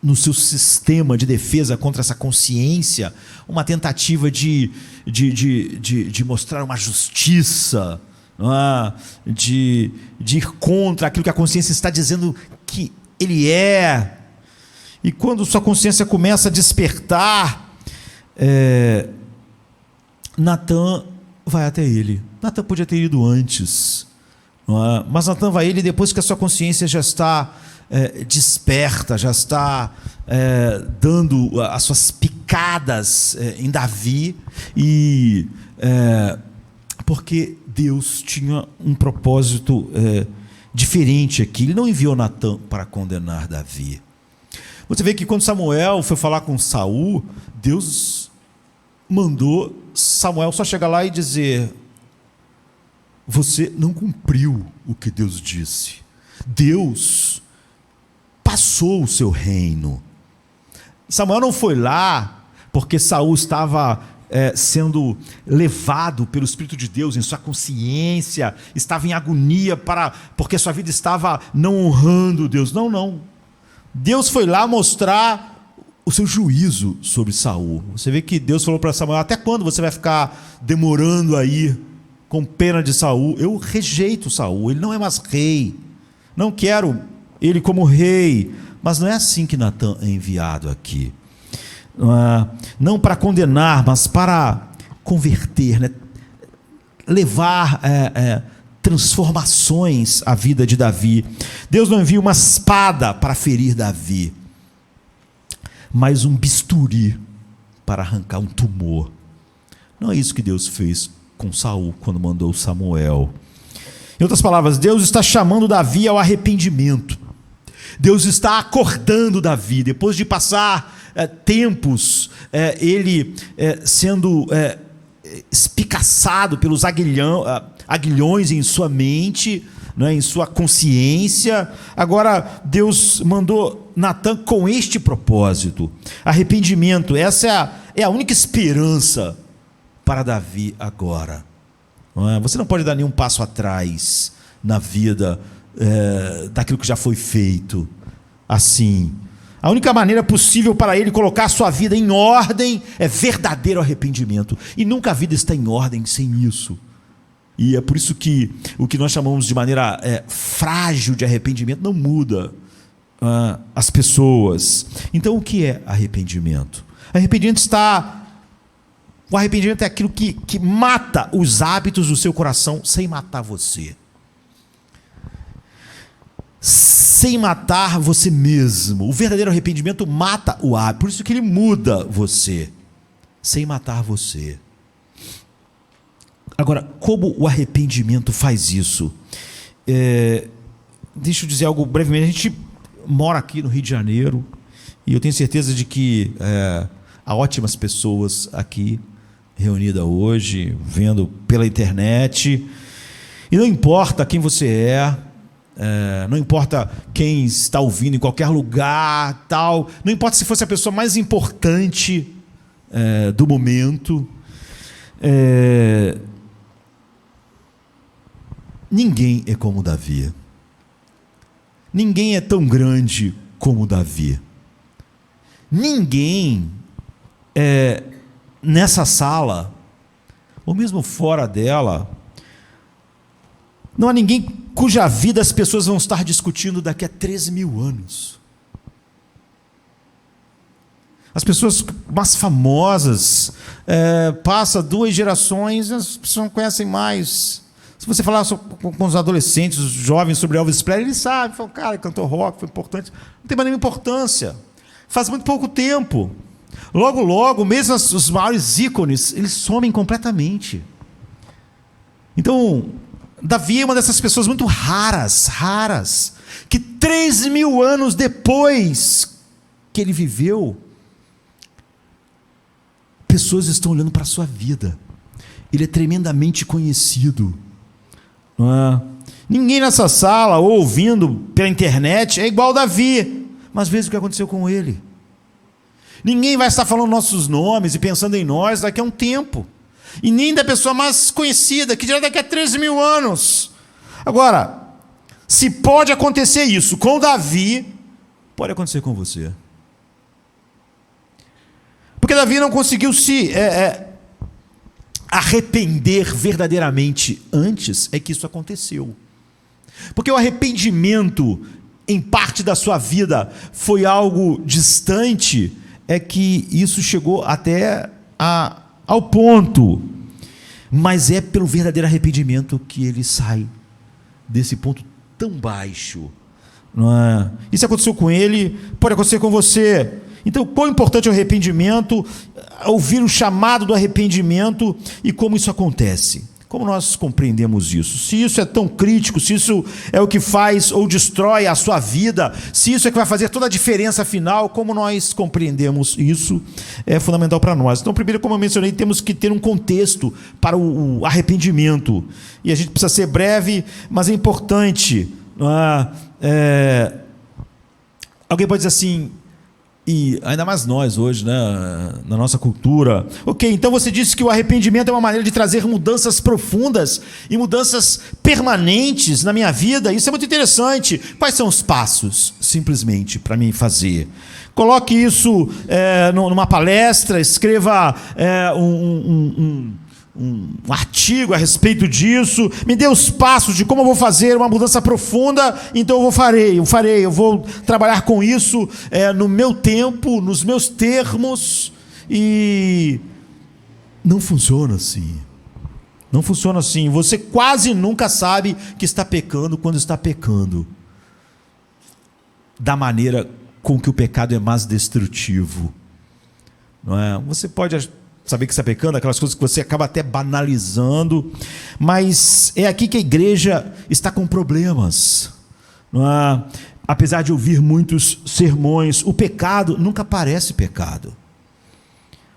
no seu sistema de defesa contra essa consciência, uma tentativa de mostrar uma justiça, não é? de ir contra aquilo que a consciência está dizendo que ele é. E quando sua consciência começa a despertar, Natan vai até ele. Natan podia ter ido antes, não é? Mas Natan vai a ele depois que a sua consciência já está desperta, já está dando as suas picadas em Davi, e porque Deus tinha um propósito diferente aqui. Ele não enviou Natan para condenar Davi. Você vê que quando Samuel foi falar com Saul, Deus mandou Samuel só chegar lá e dizer, você não cumpriu o que Deus disse. Deus passou o seu reino. Samuel não foi lá porque Saul estava sendo levado pelo Espírito de Deus em sua consciência, estava em agonia porque sua vida estava não honrando Deus. Não. Deus foi lá mostrar o seu juízo sobre Saul. Você vê que Deus falou para Samuel, até quando você vai ficar demorando aí com pena de Saul? Eu rejeito Saul, ele não é mais rei, não quero ele como rei. Mas não é assim que Natan é enviado aqui. Não para condenar, mas para converter, né? Levar transformações à vida de Davi. Deus não envia uma espada para ferir Davi, mas um bisturi para arrancar um tumor. Não é isso que Deus fez com Saul quando mandou Samuel. Em outras palavras, Deus está chamando Davi ao arrependimento. Deus está acordando Davi, depois de passar tempos ele sendo espicaçado pelos aguilhões em sua mente, né, em sua consciência. Agora Deus mandou Natan com este propósito, arrependimento. Essa é a única esperança para Davi agora. Você não pode dar nenhum passo atrás na vida daquilo que já foi feito. Assim, a única maneira possível para ele colocar a sua vida em ordem é verdadeiro arrependimento, e nunca a vida está em ordem sem isso. E é por isso que o que nós chamamos de maneira frágil de arrependimento não muda as pessoas. Então, o que é arrependimento? O arrependimento é aquilo que mata os hábitos do seu coração sem matar você. Sem matar você mesmo. O verdadeiro arrependimento mata o hábito, por isso que ele muda você, sem matar você. Agora, como o arrependimento faz isso? Deixa eu dizer algo brevemente. A gente mora aqui no Rio de Janeiro, e eu tenho certeza de que há ótimas pessoas aqui reunidas hoje, vendo pela internet, e não importa quem você não importa quem está ouvindo em qualquer lugar, tal, não importa se fosse a pessoa mais importante do momento, ninguém é como Davi. Ninguém é tão grande como Davi. Ninguém nessa sala, ou mesmo fora dela, não há ninguém cuja vida as pessoas vão estar discutindo daqui a 13.000 anos. As pessoas mais famosas, passa 2 gerações, as pessoas não conhecem mais. Se você falar com os adolescentes, os jovens sobre Elvis Presley, eles sabem, falam, cara, cantor rock, foi importante. Não tem mais nenhuma importância. Faz muito pouco tempo. Logo, logo, mesmo os maiores ícones, eles somem completamente. Então, Davi é uma dessas pessoas muito raras, que 3.000 anos depois que ele viveu, pessoas estão olhando para a sua vida. Ele é tremendamente conhecido. Não é? Ninguém nessa sala, ou ouvindo pela internet, é igual Davi. Mas veja o que aconteceu com ele. Ninguém vai estar falando nossos nomes e pensando em nós daqui a um tempo. E nem da pessoa mais conhecida, que dirá daqui a 13.000 anos. Agora, se pode acontecer isso com Davi, pode acontecer com você. Porque Davi não conseguiu se arrepender verdadeiramente antes, é que isso aconteceu. Porque o arrependimento, em parte da sua vida, foi algo distante, é que isso chegou até ao ponto. Mas é pelo verdadeiro arrependimento que ele sai desse ponto tão baixo. Não é? Isso aconteceu com ele, pode acontecer com você. Então, quão importante é o arrependimento, ouvir o chamado do arrependimento e como isso acontece. Como nós compreendemos isso? Se isso é tão crítico, se isso é o que faz ou destrói a sua vida, se isso é que vai fazer toda a diferença final, como nós compreendemos isso, é fundamental para nós. Então, primeiro, como eu mencionei, temos que ter um contexto para o arrependimento. E a gente precisa ser breve, mas é importante. Alguém pode dizer assim, e ainda mais nós hoje, né, na nossa cultura. Ok, então você disse que o arrependimento é uma maneira de trazer mudanças profundas e mudanças permanentes na minha vida. Isso é muito interessante. Quais são os passos, simplesmente, para mim fazer? Coloque isso numa palestra, escreva um artigo a respeito disso, me dê os passos de como eu vou fazer uma mudança profunda, então eu vou trabalhar com isso no meu tempo, nos meus termos, e não funciona assim. Não funciona assim. Você quase nunca sabe que está pecando quando está pecando, da maneira com que o pecado é mais destrutivo, não é? Você pode saber que está pecando, aquelas coisas que você acaba até banalizando, mas é aqui que a igreja está com problemas, não é? Apesar de ouvir muitos sermões, o pecado nunca parece pecado.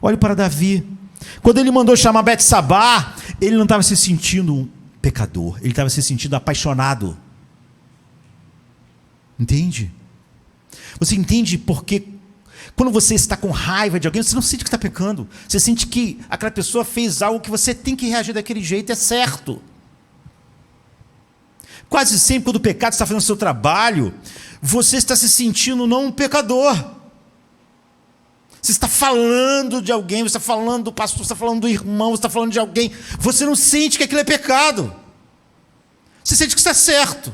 Olhe para Davi, quando ele mandou chamar Betsabá, ele não estava se sentindo um pecador, ele estava se sentindo apaixonado. Entende? Você entende porque quando você está com raiva de alguém, você não sente que está pecando. Você sente que aquela pessoa fez algo que você tem que reagir daquele jeito, é certo. Quase sempre, quando o pecado está fazendo o seu trabalho, você está se sentindo não um pecador. Você está falando de alguém, você está falando do pastor, você está falando do irmão, você está falando de alguém. Você não sente que aquilo é pecado. Você sente que está certo.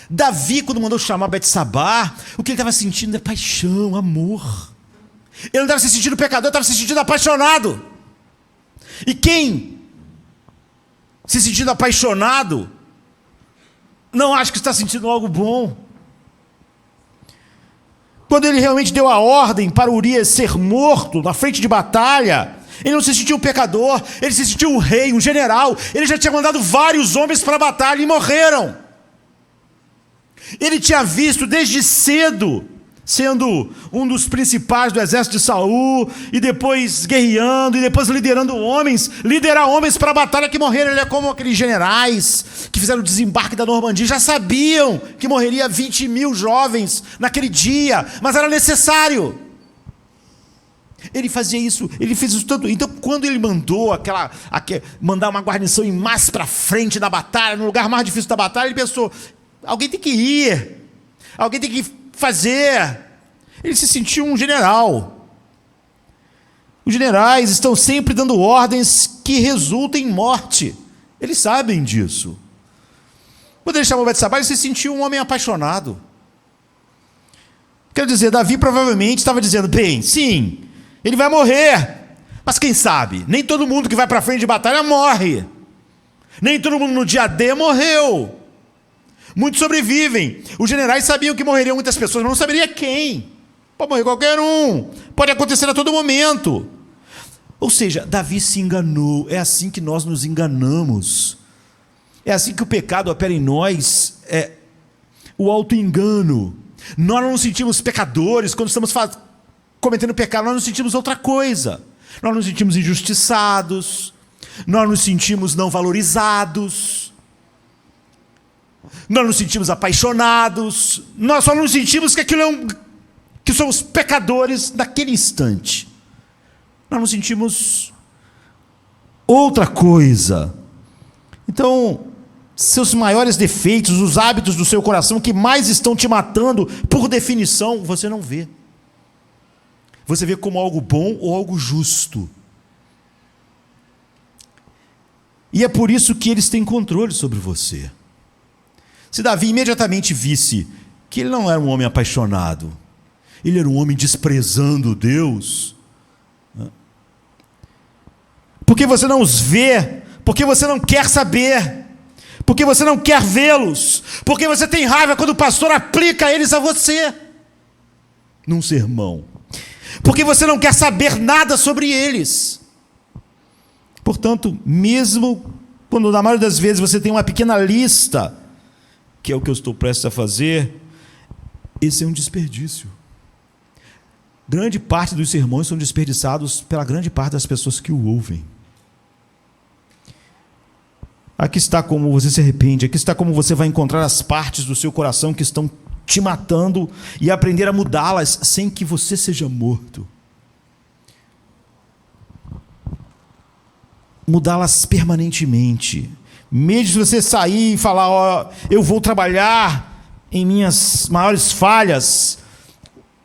Davi, quando mandou chamar Betsabá, o que ele estava sentindo é paixão, amor. Ele não estava se sentindo pecador, ele estava se sentindo apaixonado. E quem se sentindo apaixonado não acha que está sentindo algo bom. Quando ele realmente deu a ordem para Urias ser morto na frente de batalha, ele não se sentiu um pecador, ele se sentiu um rei, um general. Ele já tinha mandado vários homens para a batalha e morreram. Ele tinha visto desde cedo, sendo um dos principais do exército de Saul, e depois guerreando, e depois liderar homens para a batalha que morreram. Ele é como aqueles generais que fizeram o desembarque da Normandia, já sabiam que morreria 20.000 jovens naquele dia, mas era necessário. Ele fazia isso, ele fez isso tanto. Então, quando ele mandou mandar uma guarnição ir mais para frente da batalha, no lugar mais difícil da batalha, ele pensou: alguém tem que ir, alguém tem que fazer. Ele se sentiu um general. Os generais estão sempre dando ordens que resultam em morte. Eles sabem disso. Quando ele chamou Betsabá, ele se sentiu um homem apaixonado. Quero dizer, Davi provavelmente estava dizendo, bem, sim, ele vai morrer, mas quem sabe, nem todo mundo que vai para frente de batalha morre. Nem todo mundo no dia D morreu. Muitos sobrevivem. Os generais sabiam que morreriam muitas pessoas, mas não saberia quem. Pode morrer qualquer um. Pode acontecer a todo momento. Ou seja, Davi se enganou. É assim que nós nos enganamos. É assim que o pecado opera em nós. É o auto-engano. Nós não nos sentimos pecadores quando estamos cometendo pecado. Nós nos sentimos outra coisa. Nós nos sentimos injustiçados. Nós nos sentimos não valorizados. Nós nos sentimos apaixonados. Nós só nos sentimos que aquilo que somos pecadores naquele instante. Nós nos sentimos outra coisa. Então, seus maiores defeitos, os hábitos do seu coração que mais estão te matando, por definição, você não vê. Você vê como algo bom ou algo justo. E é por isso que eles têm controle sobre você. Se Davi imediatamente visse que ele não era um homem apaixonado, ele era um homem desprezando Deus, porque você não os vê, porque você não quer saber, porque você não quer vê-los, porque você tem raiva quando o pastor aplica eles a você, num sermão, porque você não quer saber nada sobre eles. Portanto, mesmo quando na maioria das vezes você tem uma pequena lista, que é o que eu estou prestes a fazer, esse é um desperdício. Grande parte dos sermões são desperdiçados pela grande parte das pessoas que o ouvem. Aqui está como você se arrepende, aqui está como você vai encontrar as partes do seu coração que estão te matando e aprender a mudá-las sem que você seja morto. Mudá-las permanentemente. Mesmo se você sair e falar, ó, eu vou trabalhar em minhas maiores falhas,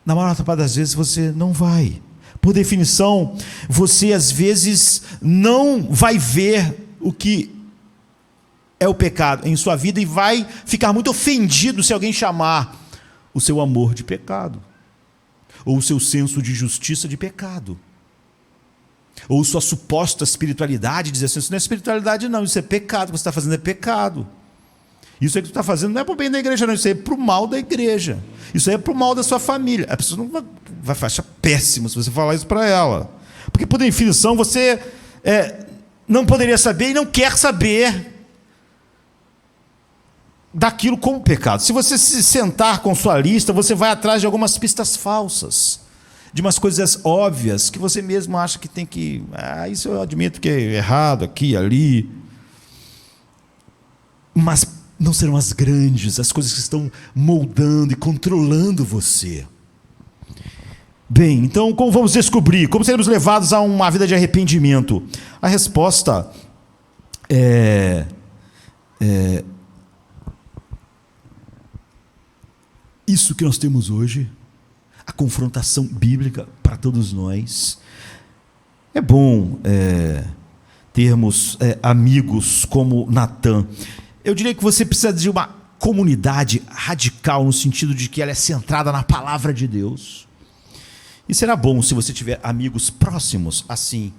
na maior parte das vezes você não vai. Por definição, você às vezes não vai ver o que é o pecado em sua vida e vai ficar muito ofendido se alguém chamar o seu amor de pecado, ou o seu senso de justiça de pecado, ou sua suposta espiritualidade, dizer assim, isso não é espiritualidade não, isso é pecado, o que você está fazendo é pecado. Isso aí que você está fazendo não é para o bem da igreja não, isso aí é para o mal da igreja, isso aí é para o mal da sua família. A pessoa não vai achar péssimo se você falar isso para ela, porque por definição você não poderia saber e não quer saber daquilo como pecado. Se você se sentar com sua lista, você vai atrás de algumas pistas falsas, de umas coisas óbvias que você mesmo acha que tem que... isso eu admito que é errado aqui, ali. Mas não serão as grandes, as coisas que estão moldando e controlando você. Bem, então como vamos descobrir? Como seremos levados a uma vida de arrependimento? A resposta isso que nós temos hoje, a confrontação bíblica para todos nós. É bom termos amigos como Natan. Eu diria que você precisa de uma comunidade radical, no sentido de que ela é centrada na palavra de Deus. E será bom se você tiver amigos próximos assim,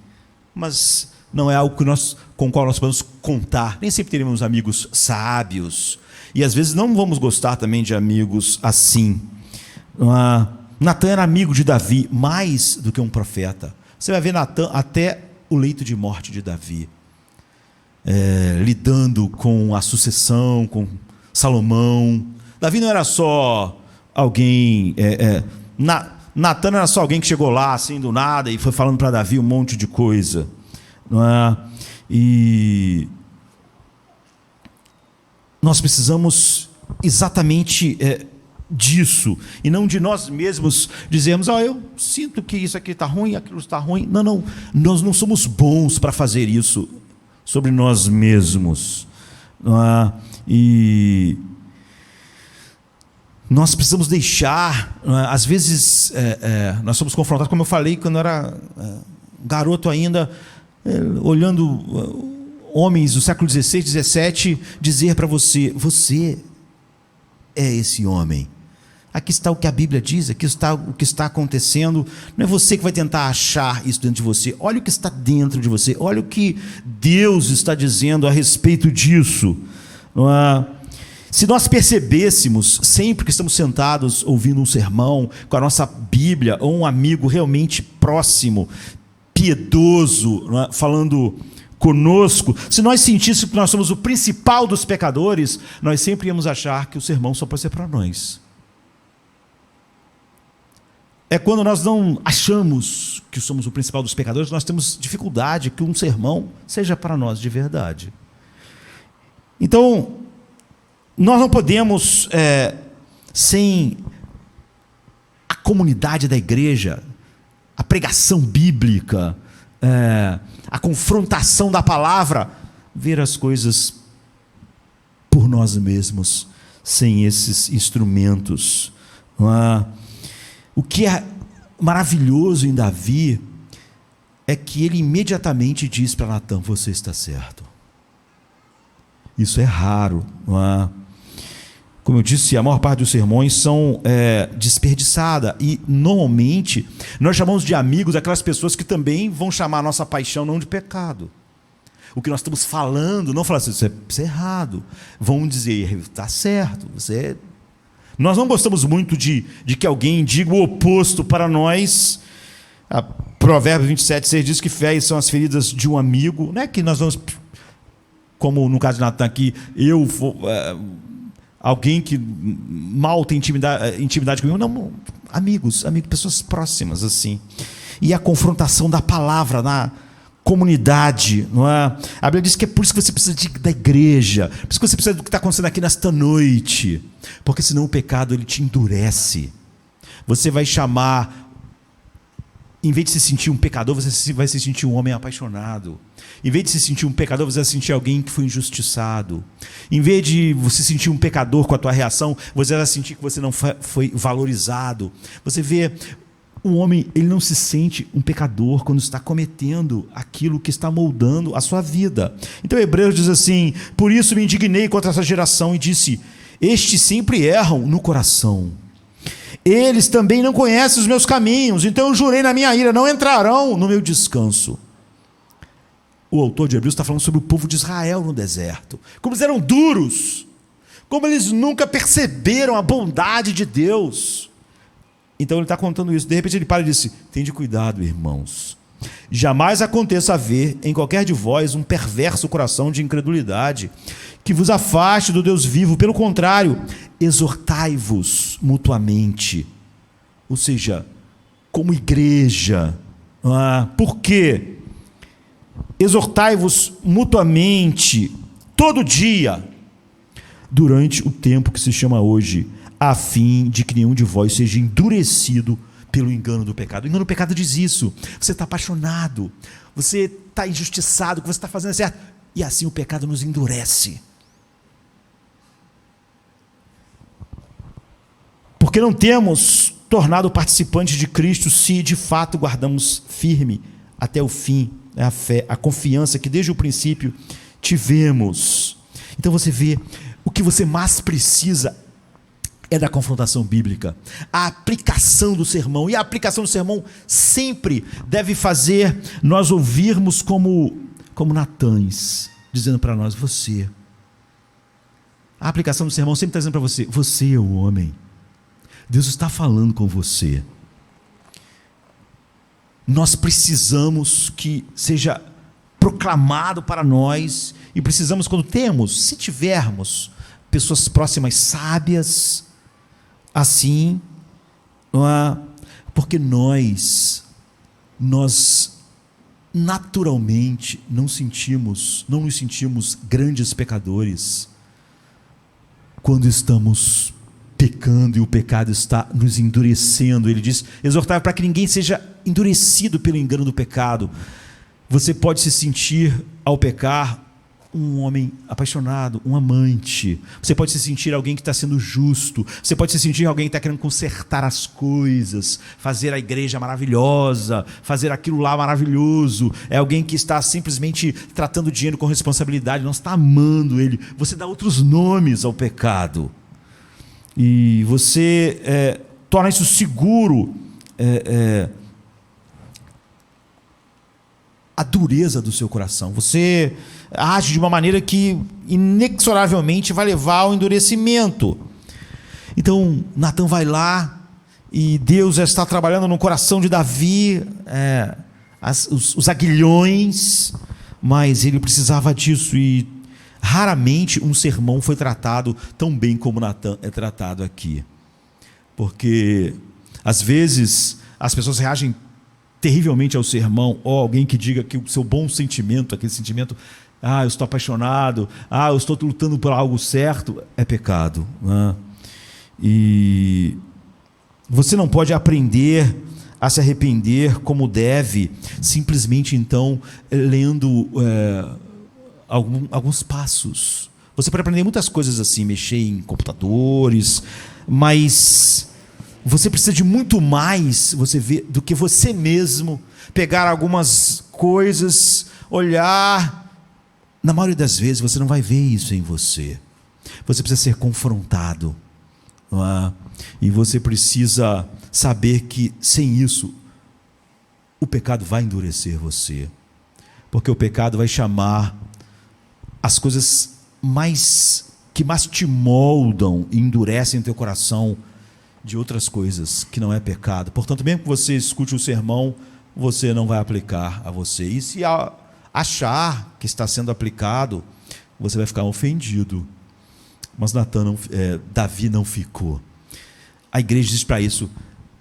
mas não é algo com o qual nós podemos contar. Nem sempre teremos amigos sábios, e às vezes não vamos gostar também de amigos assim. Natan era amigo de Davi, mais do que um profeta. Você vai ver Natan até o leito de morte de Davi, lidando com a sucessão, com Salomão. Davi não era só alguém... Natan não era só alguém que chegou lá assim do nada e foi falando para Davi um monte de coisa, não é? E nós precisamos exatamente disso, e não de nós mesmos dizermos, eu sinto que isso aqui está ruim, aquilo está ruim. Não, nós não somos bons para fazer isso sobre nós mesmos, não é? E Nós precisamos deixar, às vezes, nós somos confrontados, como eu falei, quando eu era garoto ainda, olhando homens do século XVI, XVII, dizer para você: você é esse homem. Aqui está o que a Bíblia diz, aqui está o que está acontecendo. Não é você que vai tentar achar isso dentro de você. Olha o que está dentro de você. Olha o que Deus está dizendo a respeito disso. Se nós percebêssemos, sempre que estamos sentados ouvindo um sermão, com a nossa Bíblia, ou um amigo realmente próximo, piedoso, falando conosco, se nós sentíssemos que nós somos o principal dos pecadores, nós sempre íamos achar que o sermão só pode ser para nós. É quando nós não achamos que somos o principal dos pecadores, nós temos dificuldade que um sermão seja para nós de verdade. Então, nós não podemos, sem a comunidade da igreja, a pregação bíblica, a confrontação da palavra, ver as coisas por nós mesmos, sem esses instrumentos. O que é maravilhoso em Davi é que ele imediatamente diz para Natã: você está certo. Isso é raro. Como eu disse, a maior parte dos sermões são desperdiçada, e normalmente nós chamamos de amigos aquelas pessoas que também vão chamar a nossa paixão não de pecado. O que nós estamos falando, não falar assim: isso é errado. Vão dizer: está certo, você... Nós não gostamos muito de que alguém diga o oposto para nós. Provérbios 27:6 diz que férias são as feridas de um amigo. Não é que nós vamos, como no caso de Natan aqui, alguém que mal tem intimidade comigo. Não, amigos, pessoas próximas assim. E a confrontação da palavra na comunidade, não é? A Bíblia diz que é por isso que você precisa da igreja, por isso que você precisa do que está acontecendo aqui nesta noite, porque senão o pecado ele te endurece. Você vai chamar, em vez de se sentir um pecador, você vai se sentir um homem apaixonado. Em vez de se sentir um pecador, você vai se sentir alguém que foi injustiçado. Em vez de você sentir um pecador com a tua reação, você vai sentir que você não foi valorizado. Você vê, um homem, ele não se sente um pecador quando está cometendo aquilo que está moldando a sua vida. Então Hebreus diz assim: por isso me indignei contra essa geração e disse: estes sempre erram no coração. Eles também não conhecem os meus caminhos, então eu jurei na minha ira: não entrarão no meu descanso. O autor de Hebreus está falando sobre o povo de Israel no deserto, como eles eram duros, como eles nunca perceberam a bondade de Deus. Então ele está contando isso. De repente ele para e disse: tende cuidado, irmãos, jamais aconteça haver em qualquer de vós um perverso coração de incredulidade, que vos afaste do Deus vivo. Pelo contrário, exortai-vos mutuamente. Ou seja, como igreja. Por quê? Exortai-vos mutuamente todo dia, durante o tempo que se chama hoje, a fim de que nenhum de vós seja endurecido pelo engano do pecado. O engano do pecado diz isso: você está apaixonado, você está injustiçado, que você está fazendo certo, e assim o pecado nos endurece. Porque não temos tornado participantes de Cristo se de fato guardamos firme até o fim a fé, a confiança que desde o princípio tivemos. Então você vê, o que você mais precisa é da confrontação bíblica, a aplicação do sermão. E a aplicação do sermão sempre deve fazer nós ouvirmos como Natãs, dizendo para nós: você. A aplicação do sermão sempre está dizendo para você: você é o homem. Deus está falando com você. Nós precisamos que seja proclamado para nós, e precisamos, quando temos, se tivermos pessoas próximas sábias, assim, porque nós naturalmente não nos sentimos grandes pecadores quando estamos pecando e o pecado está nos endurecendo. Ele diz: exortar para que ninguém seja endurecido pelo engano do pecado. Você pode se sentir, ao pecar, um homem apaixonado, um amante. Você pode se sentir alguém que está sendo justo. Você pode se sentir alguém que está querendo consertar as coisas, fazer a igreja maravilhosa, fazer aquilo lá maravilhoso. É alguém que está simplesmente tratando o dinheiro com responsabilidade, não está amando ele. Você dá outros nomes ao pecado. E você torna isso seguro. A dureza do seu coração. Você age de uma maneira que inexoravelmente vai levar ao endurecimento. Então, Natã vai lá e Deus já está trabalhando no coração de Davi, os aguilhões, mas ele precisava disso, e raramente um sermão foi tratado tão bem como Natã é tratado aqui. Porque, às vezes, as pessoas reagem terrivelmente ao sermão, ou alguém que diga que o seu bom sentimento, aquele sentimento, eu estou apaixonado, eu estou lutando por algo certo, é pecado, né? E você não pode aprender a se arrepender como deve, simplesmente então lendo alguns passos. Você pode aprender muitas coisas assim, mexer em computadores, mas você precisa de muito mais, você vê, do que você mesmo pegar algumas coisas, olhar. Na maioria das vezes você não vai ver isso em você. Você precisa ser confrontado, não é? E você precisa saber que sem isso o pecado vai endurecer você, porque o pecado vai chamar as coisas que mais te moldam e endurecem o teu coração de outras coisas que não é pecado. Portanto, mesmo que você escute o sermão, você não vai aplicar a você. E se achar que está sendo aplicado, você vai ficar ofendido. Mas Davi não ficou. A igreja diz para isso.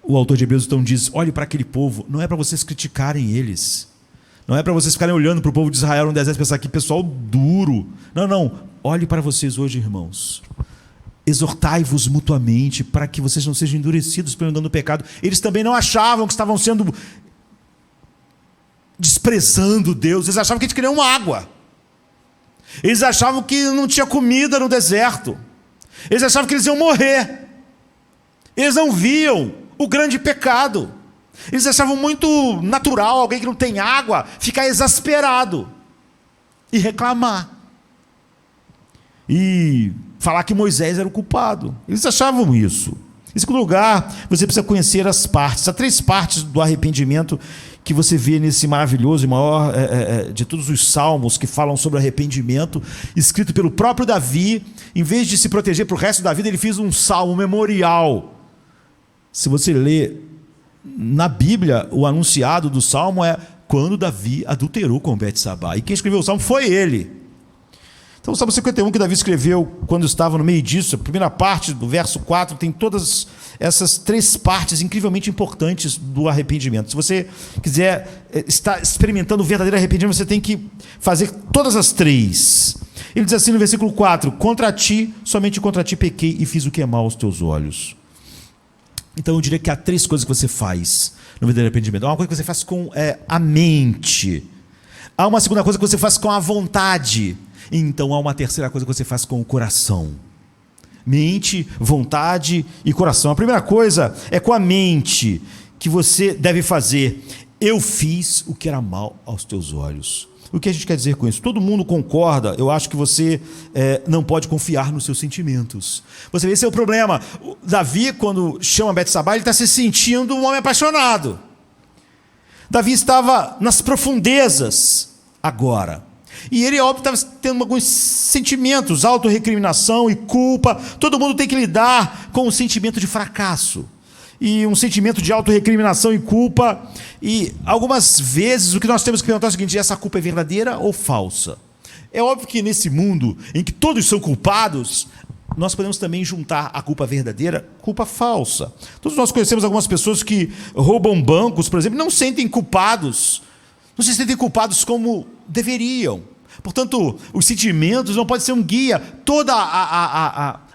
O autor de Hebreus então diz: olhe para aquele povo. Não é para vocês criticarem eles. Não é para vocês ficarem olhando para o povo de Israel no deserto e pensar que pessoal duro. Não. Olhe para vocês hoje, irmãos. Exortai-vos mutuamente para que vocês não sejam endurecidos pelo engano do pecado. Eles também não achavam que estavam sendo desprezando Deus. Eles achavam que eles queriam uma água. Eles achavam que não tinha comida no deserto. Eles achavam que eles iam morrer. Eles não viam o grande pecado. Eles achavam muito natural alguém que não tem água ficar exasperado e reclamar e falar que Moisés era o culpado. Eles achavam isso. Em segundo lugar, você precisa conhecer as partes. Há 3 partes do arrependimento que você vê nesse maravilhoso e maior de todos os salmos que falam sobre arrependimento, escrito pelo próprio Davi. Em vez de se proteger para o resto da vida, ele fez um salmo memorial. Se você lê na Bíblia, o anunciado do salmo é quando Davi adulterou com Betsabá. E quem escreveu o salmo foi ele. Então o Salmo 51 que Davi escreveu quando estava no meio disso, a primeira parte do verso 4, tem todas essas 3 partes incrivelmente importantes do arrependimento. Se você quiser estar experimentando o verdadeiro arrependimento, você tem que fazer todas as 3. Ele diz assim no versículo 4: contra ti, somente contra ti pequei e fiz o que é mal aos teus olhos. Então eu diria que há 3 coisas que você faz no verdadeiro arrependimento. Há uma coisa que você faz com a mente. Há uma segunda coisa que você faz com a vontade. Então há uma terceira coisa que você faz com o coração. Mente, vontade e coração. A primeira coisa é com a mente que você deve fazer. Eu fiz o que era mal aos teus olhos. O que a gente quer dizer com isso? Todo mundo concorda. Eu acho que você não pode confiar nos seus sentimentos. Você vê, esse é o problema. Davi, quando chama Betsabá, ele está se sentindo um homem apaixonado. Davi estava nas profundezas agora. E ele, óbvio, estava tendo alguns sentimentos, autorrecriminação e culpa. Todo mundo tem que lidar com o sentimento de fracasso. E um sentimento de autorrecriminação e culpa. E algumas vezes o que nós temos que perguntar é o seguinte: essa culpa é verdadeira ou falsa? É óbvio que nesse mundo em que todos são culpados, nós podemos também juntar a culpa verdadeira, culpa falsa. Todos nós conhecemos algumas pessoas que roubam bancos, por exemplo, não sentem culpados. Não se sentem culpados como deveriam. Portanto, os sentimentos não podem ser um guia.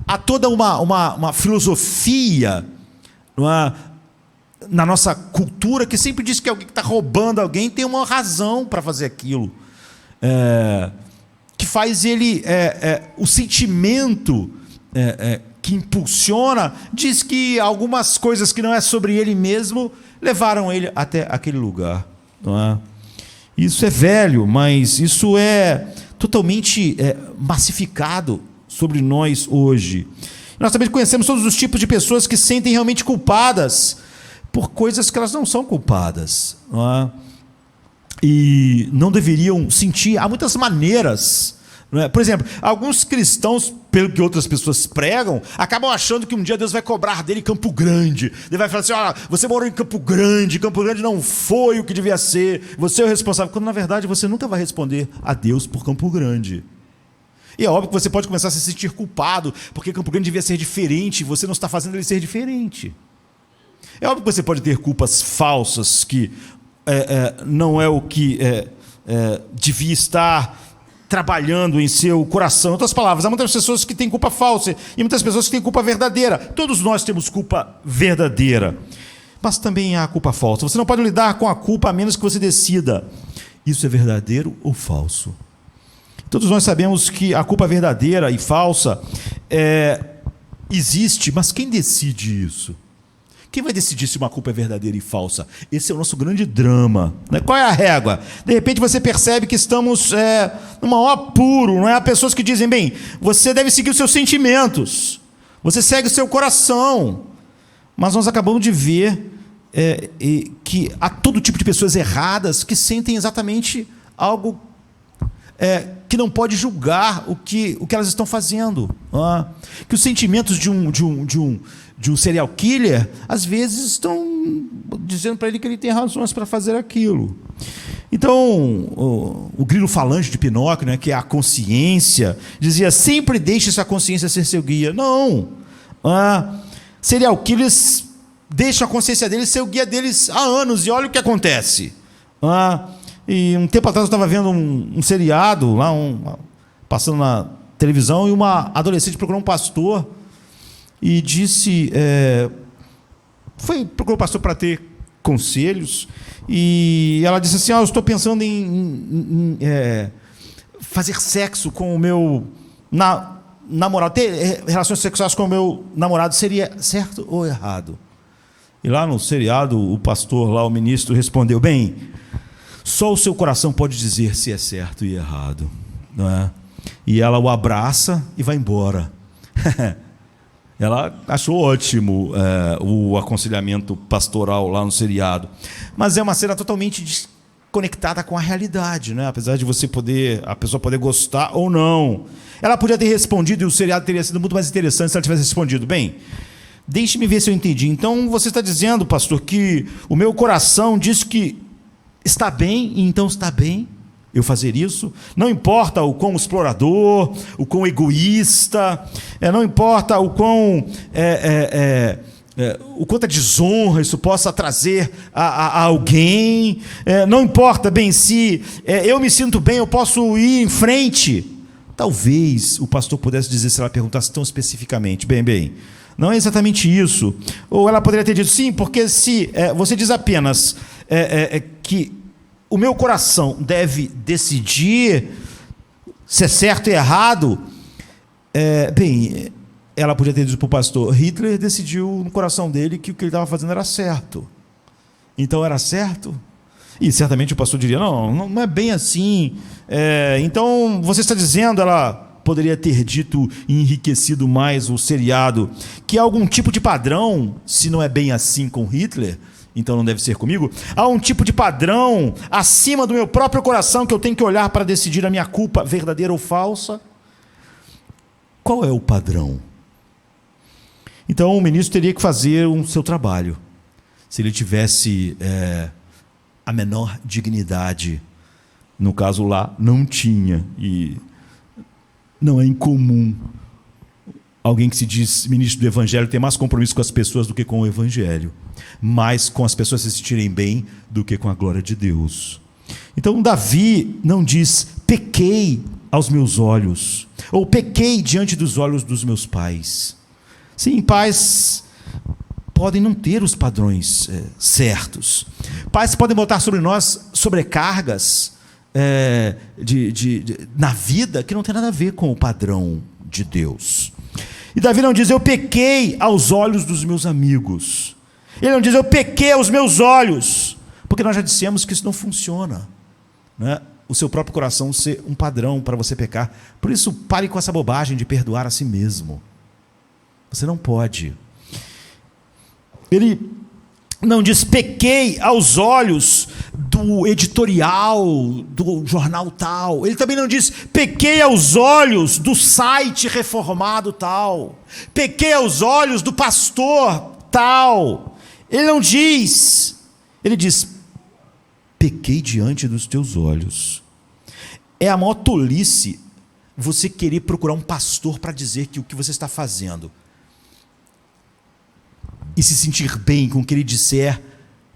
Há toda uma filosofia, não é, na nossa cultura, que sempre diz que alguém que está roubando alguém tem uma razão para fazer aquilo. Que que faz ele, o sentimento que impulsiona, diz que algumas coisas que não é sobre ele mesmo levaram ele até aquele lugar. Não é? Isso é velho, mas isso é totalmente massificado sobre nós hoje. Nós também conhecemos todos os tipos de pessoas que se sentem realmente culpadas por coisas que elas não são culpadas, não é? E não deveriam sentir. Há muitas maneiras, não é? Por exemplo, alguns cristãos, pelo que outras pessoas pregam, acabam achando que um dia Deus vai cobrar dele Campo Grande. Ele vai falar assim: você morou em Campo Grande não foi o que devia ser, você é o responsável. Quando na verdade você nunca vai responder a Deus por Campo Grande. E é óbvio que você pode começar a se sentir culpado, porque Campo Grande devia ser diferente, e você não está fazendo ele ser diferente. É óbvio que você pode ter culpas falsas, que não é o que devia estar trabalhando em seu coração. Em outras palavras, há muitas pessoas que têm culpa falsa e muitas pessoas que têm culpa verdadeira. Todos nós temos culpa verdadeira, mas também há culpa falsa. Você não pode lidar com a culpa a menos que você decida: isso é verdadeiro ou falso? Todos nós sabemos que a culpa verdadeira e falsa existe, mas quem decide isso? Quem vai decidir se uma culpa é verdadeira e falsa? Esse é o nosso grande drama, né? Qual é a régua? De repente você percebe que estamos no maior apuro, não é? Há pessoas que dizem: bem, você deve seguir os seus sentimentos, você segue o seu coração. Mas nós acabamos de ver que há todo tipo de pessoas erradas que sentem exatamente algo que não pode julgar o que elas estão fazendo. Que os sentimentos de um serial killer, às vezes, estão dizendo para ele que ele tem razões para fazer aquilo. Então, o grilo falante de Pinóquio, né, que é a consciência, dizia: sempre deixe essa consciência ser seu guia. Não. Serial killers deixam a consciência deles ser o guia deles há anos, e olha o que acontece. E um tempo atrás eu estava vendo um seriado lá, passando na televisão, e uma adolescente procurou um pastor e disse, procurou o pastor para ter conselhos, e ela disse assim: eu estou pensando em fazer sexo com o meu namorado, ter relações sexuais com o meu namorado, seria certo ou errado? E lá no seriado, o pastor, lá, o ministro, respondeu: bem, só o seu coração pode dizer se é certo e errado, não é? E ela o abraça e vai embora. Ela achou ótimo o aconselhamento pastoral lá no seriado, mas é uma cena totalmente desconectada com a realidade, né? Apesar de a pessoa poder gostar ou não. Ela podia ter respondido, e o seriado teria sido muito mais interessante se ela tivesse respondido: bem, deixe-me ver se eu entendi. Então você está dizendo, pastor, que o meu coração diz que está bem, e então está bem eu fazer isso? Não importa o quão explorador, o quão egoísta, não importa o quanta desonra isso possa trazer a alguém, não importa, bem, se eu me sinto bem, eu posso ir em frente. Talvez o pastor pudesse dizer, se ela perguntasse tão especificamente: bem, não é exatamente isso. Ou ela poderia ter dito: sim, porque se você diz apenas que o meu coração deve decidir se é certo e errado, bem, ela podia ter dito para o pastor: Hitler decidiu no coração dele que o que ele estava fazendo era certo. Então era certo? E certamente o pastor diria: não é bem assim. Então você está dizendo, ela poderia ter dito e enriquecido mais o seriado, que há algum tipo de padrão, se não é bem assim com Hitler, então não deve ser comigo. Há um tipo de padrão acima do meu próprio coração que eu tenho que olhar para decidir a minha culpa verdadeira ou falsa. Qual é o padrão? Então o ministro teria que fazer o seu trabalho. Se ele tivesse a menor dignidade, no caso lá não tinha, e não é incomum alguém que se diz ministro do Evangelho ter mais compromisso com as pessoas do que com o Evangelho, mais com as pessoas se sentirem bem do que com a glória de Deus. Então Davi não diz: pequei aos meus olhos, ou pequei diante dos olhos dos meus pais. Sim, pais podem não ter os padrões certos. Pais podem botar sobre nós sobrecargas na vida que não tem nada a ver com o padrão de Deus. E Davi não diz: eu pequei aos olhos dos meus amigos. Ele não diz: eu pequei aos meus olhos, porque nós já dissemos que isso não funciona, né? O seu próprio coração ser um padrão para você pecar. Por isso, pare com essa bobagem de perdoar a si mesmo. Você não pode. Ele não diz: pequei aos olhos do editorial, do jornal tal. Ele também não diz: pequei aos olhos do site reformado tal. Pequei aos olhos do pastor tal. Ele não diz. Ele diz: pequei diante dos teus olhos. É a maior tolice você querer procurar um pastor para dizer que o que você está fazendo e se sentir bem com o que ele disser,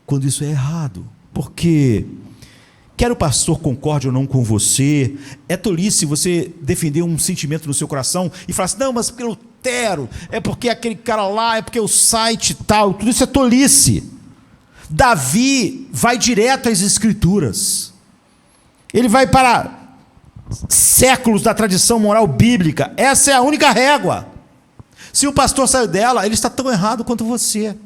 quando isso é errado. Porque, quer o pastor concorde ou não com você, é tolice você defender um sentimento no seu coração e falar assim: não, mas porque Lutero, é porque aquele cara lá, é porque o site tal, tudo isso é tolice. Davi vai direto às Escrituras. Ele vai para séculos da tradição moral bíblica. Essa é a única régua. Se o pastor saiu dela, ele está tão errado quanto você.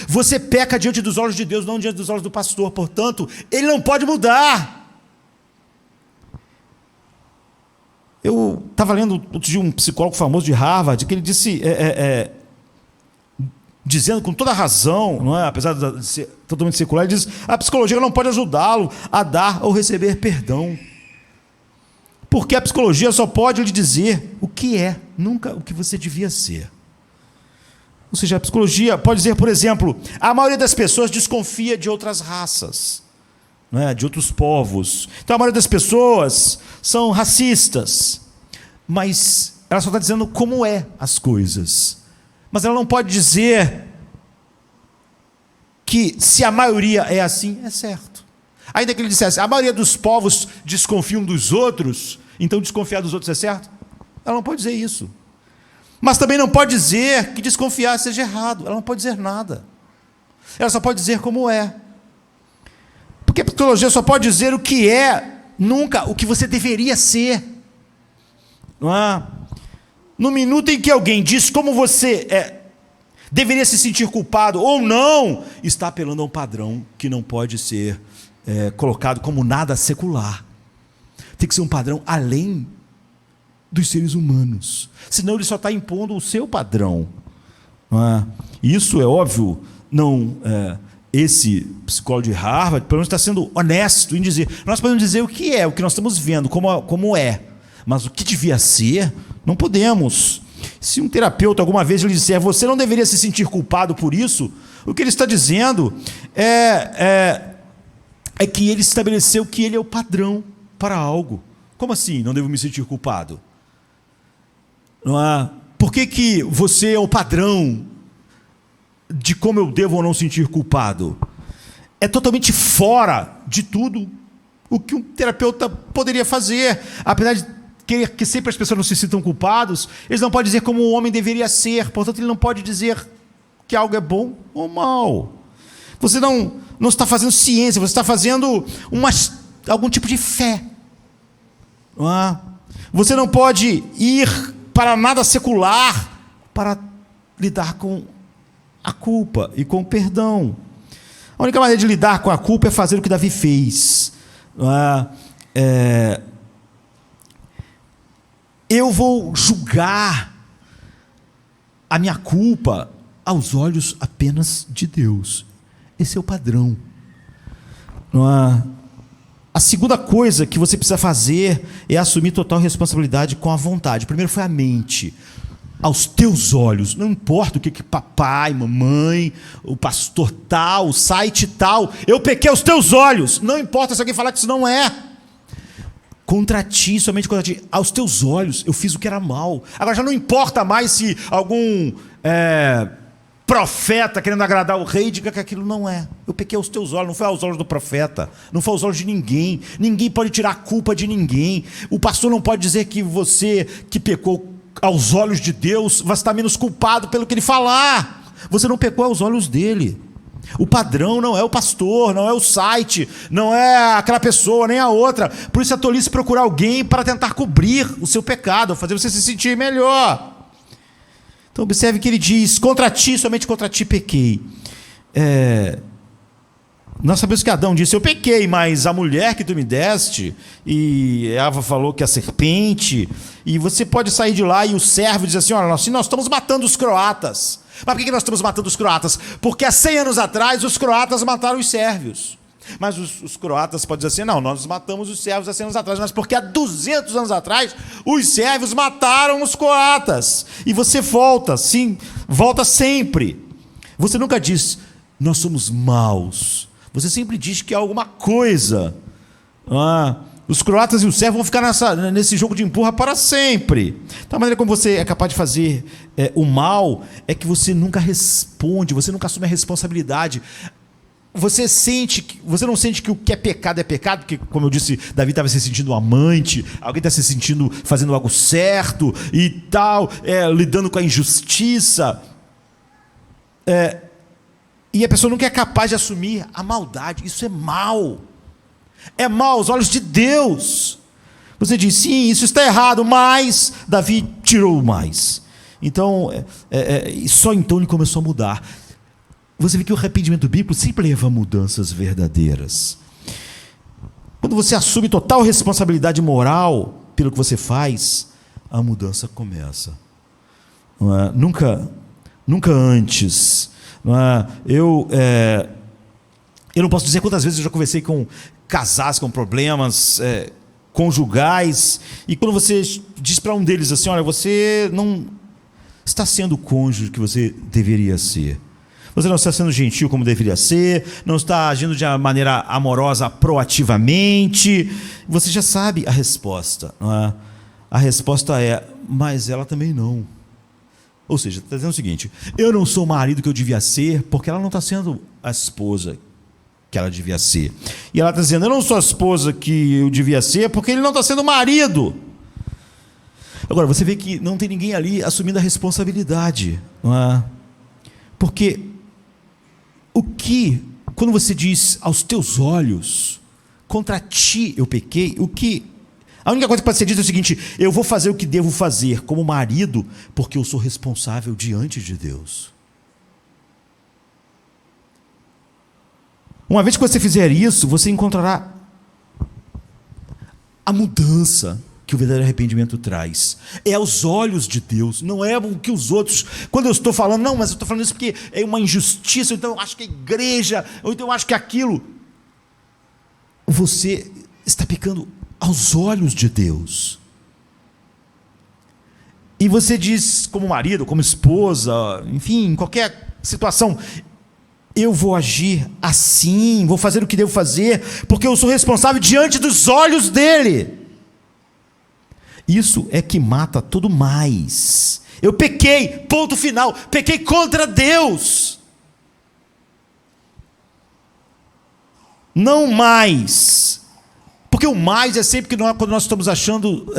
Você peca diante dos olhos de Deus, não diante dos olhos do pastor. Portanto, ele não pode mudar. Eu estava lendo outro dia um psicólogo famoso de Harvard, que ele disse, dizendo com toda razão, não é? Apesar de ser totalmente secular, ele diz: a psicologia não pode ajudá-lo a dar ou receber perdão. Porque a psicologia só pode lhe dizer o que é, nunca o que você devia ser. Ou seja, a psicologia pode dizer, por exemplo, a maioria das pessoas desconfia de outras raças, não é? De outros povos. Então a maioria das pessoas são racistas, mas ela só está dizendo como é as coisas. Mas ela não pode dizer que se a maioria é assim, é certo. Ainda que ele dissesse: a maioria dos povos desconfiam dos outros, então desconfiar dos outros é certo? Ela não pode dizer isso. Mas também não pode dizer que desconfiar seja errado. Ela não pode dizer nada. Ela só pode dizer como é. Porque a psicologia só pode dizer o que é, nunca o que você deveria ser. Não é? No minuto em que alguém diz como você deveria se sentir culpado ou não, está apelando a um padrão que não pode ser colocado como nada secular. Tem que ser um padrão além dos seres humanos. Senão ele só está impondo o seu padrão. Não é? Isso é óbvio, não... esse psicólogo de Harvard, pelo menos, está sendo honesto em dizer: nós podemos dizer o que é, o que nós estamos vendo, como é, mas o que devia ser, não podemos. Se um terapeuta alguma vez lhe disser: você não deveria se sentir culpado por isso, o que ele está dizendo é que ele estabeleceu que ele é o padrão para algo. Como assim, não devo me sentir culpado? Não é? Por que você é o padrão de como eu devo ou não sentir culpado? É totalmente fora de tudo o que um terapeuta poderia fazer. Apesar de querer que sempre as pessoas não se sintam culpados, eles não podem dizer como o homem deveria ser. Portanto, ele não pode dizer que algo é bom ou mal. Você não está fazendo ciência, você está fazendo algum tipo de fé. Não é? Você não pode ir para nada secular para lidar com a culpa e com o perdão. A única maneira de lidar com a culpa é fazer o que Davi fez. Eu vou julgar a minha culpa aos olhos apenas de Deus. Esse é o padrão. A segunda coisa que você precisa fazer é assumir total responsabilidade com a vontade. Primeiro foi a mente. Aos teus olhos, não importa o que papai, mamãe, o pastor tal, o site tal, eu pequei aos teus olhos. Não importa se alguém falar que isso não é. Contra ti, somente contra ti. Aos teus olhos, eu fiz o que era mal. Agora já não importa mais se algum profeta querendo agradar o rei diga que aquilo não é. Eu pequei aos teus olhos, não foi aos olhos do profeta, não foi aos olhos de ninguém. Ninguém pode tirar a culpa de ninguém. O pastor não pode dizer que você que pecou aos olhos de Deus vai estar menos culpado pelo que ele falar. Você não pecou aos olhos dele. O padrão não é o pastor, não é o site, não é aquela pessoa, nem a outra. Por isso é tolice procurar alguém para tentar cobrir o seu pecado, fazer você se sentir melhor. Então observe que ele diz: contra ti, somente contra ti pequei. Nós sabemos que Adão disse: eu pequei, mas a mulher que tu me deste, e Eva falou que a serpente, e você pode sair de lá e o servo diz assim: olha, nós estamos matando os croatas. Mas por que nós estamos matando os croatas? Porque há 100 anos atrás os croatas mataram os sérvios. Mas os croatas podem dizer assim: não, nós matamos os sérvios há 100 anos atrás, mas porque há 200 anos atrás os sérvios mataram os croatas. E você volta, sim, volta sempre. Você nunca diz: nós somos maus. Você sempre diz que é alguma coisa. Os croatas e os sérvios vão ficar nesse jogo de empurra para sempre. Então, a maneira como você é capaz de fazer o mal é que você nunca responde, você nunca assume a responsabilidade. Você não sente que o que é pecado, porque, como eu disse, Davi estava se sentindo um amante, alguém está se sentindo fazendo algo certo e tal, lidando com a injustiça. E a pessoa nunca é capaz de assumir a maldade. Isso é mal. É mal aos olhos de Deus. Você diz: sim, isso está errado, mas Davi tirou o mais. Então, só então ele começou a mudar. Você vê que o arrependimento bíblico sempre leva a mudanças verdadeiras. Quando você assume total responsabilidade moral pelo que você faz, a mudança começa. Nunca antes. Eu não posso dizer quantas vezes eu já conversei com casais com problemas conjugais, e quando você diz para um deles assim: olha, você não está sendo o cônjuge que você deveria ser, você não está sendo gentil como deveria ser, não está agindo de maneira amorosa proativamente, você já sabe a resposta, não é? A resposta é: mas ela também não. Ou seja, está dizendo o seguinte: eu não sou o marido que eu devia ser, porque ela não está sendo a esposa que ela devia ser. E ela está dizendo: eu não sou a esposa que eu devia ser, porque ele não está sendo o marido. Agora, você vê que não tem ninguém ali assumindo a responsabilidade, não é? Porque quando você diz aos teus olhos, contra ti eu pequei, a única coisa que pode ser dita é o seguinte: eu vou fazer o que devo fazer como marido, porque eu sou responsável diante de Deus. Uma vez que você fizer isso, você encontrará a mudança que o verdadeiro arrependimento traz. É aos olhos de Deus, não é o que os outros... Quando eu estou falando: não, mas eu estou falando isso porque é uma injustiça, ou então eu acho que a igreja, ou então eu acho que aquilo... Você está pecando aos olhos de Deus. E você diz, como marido, como esposa, enfim, em qualquer situação: eu vou agir assim, vou fazer o que devo fazer, porque eu sou responsável diante dos olhos dele. Isso é que mata tudo mais. Eu pequei, ponto final, pequei contra Deus. Não mais. Porque o mais é sempre quando nós estamos achando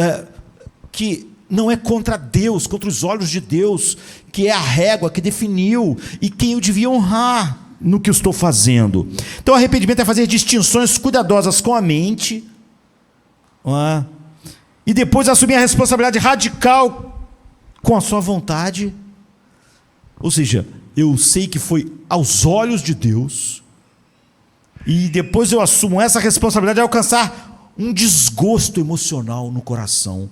que não é contra Deus, contra os olhos de Deus, que é a régua que definiu e quem eu devia honrar no que eu estou fazendo. Então, arrependimento é fazer distinções cuidadosas com a mente, e depois assumir a responsabilidade radical com a sua vontade. Ou seja, eu sei que foi aos olhos de Deus, e depois eu assumo essa responsabilidade de alcançar um desgosto emocional no coração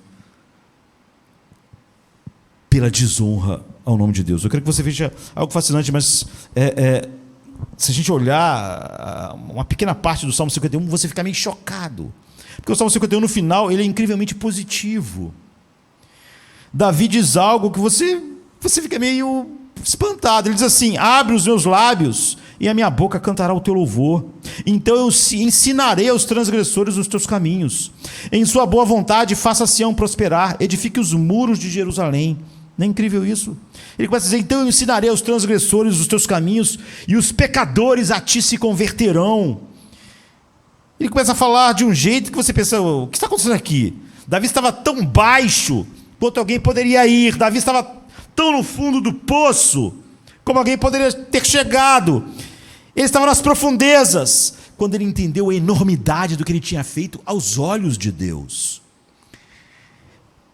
pela desonra ao nome de Deus. Eu quero que você veja algo fascinante, mas se a gente olhar uma pequena parte do Salmo 51, você fica meio chocado. Porque o Salmo 51, no final, ele é incrivelmente positivo. Davi diz algo que você fica meio espantado. Ele diz assim: abre os meus lábios e a minha boca cantará o teu louvor. Então eu ensinarei aos transgressores os teus caminhos. Em sua boa vontade faça Sião prosperar, edifique os muros de Jerusalém. Não é incrível isso? Ele começa a dizer: então eu ensinarei aos transgressores os teus caminhos, e os pecadores a ti se converterão. Ele começa a falar de um jeito que você pensa: o que está acontecendo aqui? Davi estava tão baixo quanto alguém poderia ir. Davi estava tão no fundo do poço como alguém poderia ter chegado. Ele estava nas profundezas, quando ele entendeu a enormidade do que ele tinha feito aos olhos de Deus.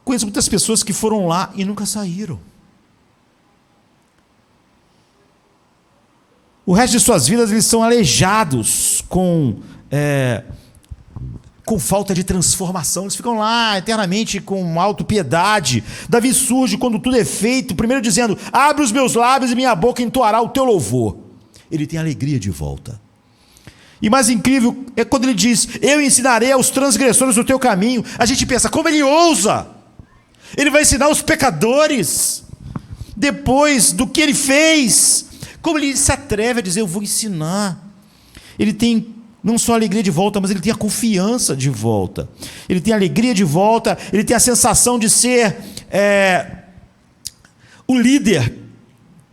Conheço muitas pessoas que foram lá e nunca saíram. O resto de suas vidas eles são aleijados com falta de transformação. Eles ficam lá eternamente com autopiedade. Davi surge quando tudo é feito, primeiro dizendo: abre os meus lábios e minha boca entoará o teu louvor. Ele tem alegria de volta. E mais incrível é quando ele diz: eu ensinarei aos transgressores o teu caminho. A gente pensa, como ele ousa? Ele vai ensinar os pecadores depois do que ele fez. Como ele se atreve a dizer: eu vou ensinar? Ele tem não só a alegria de volta, mas ele tem a confiança de volta. Ele tem a alegria de volta, ele tem a sensação de ser o líder,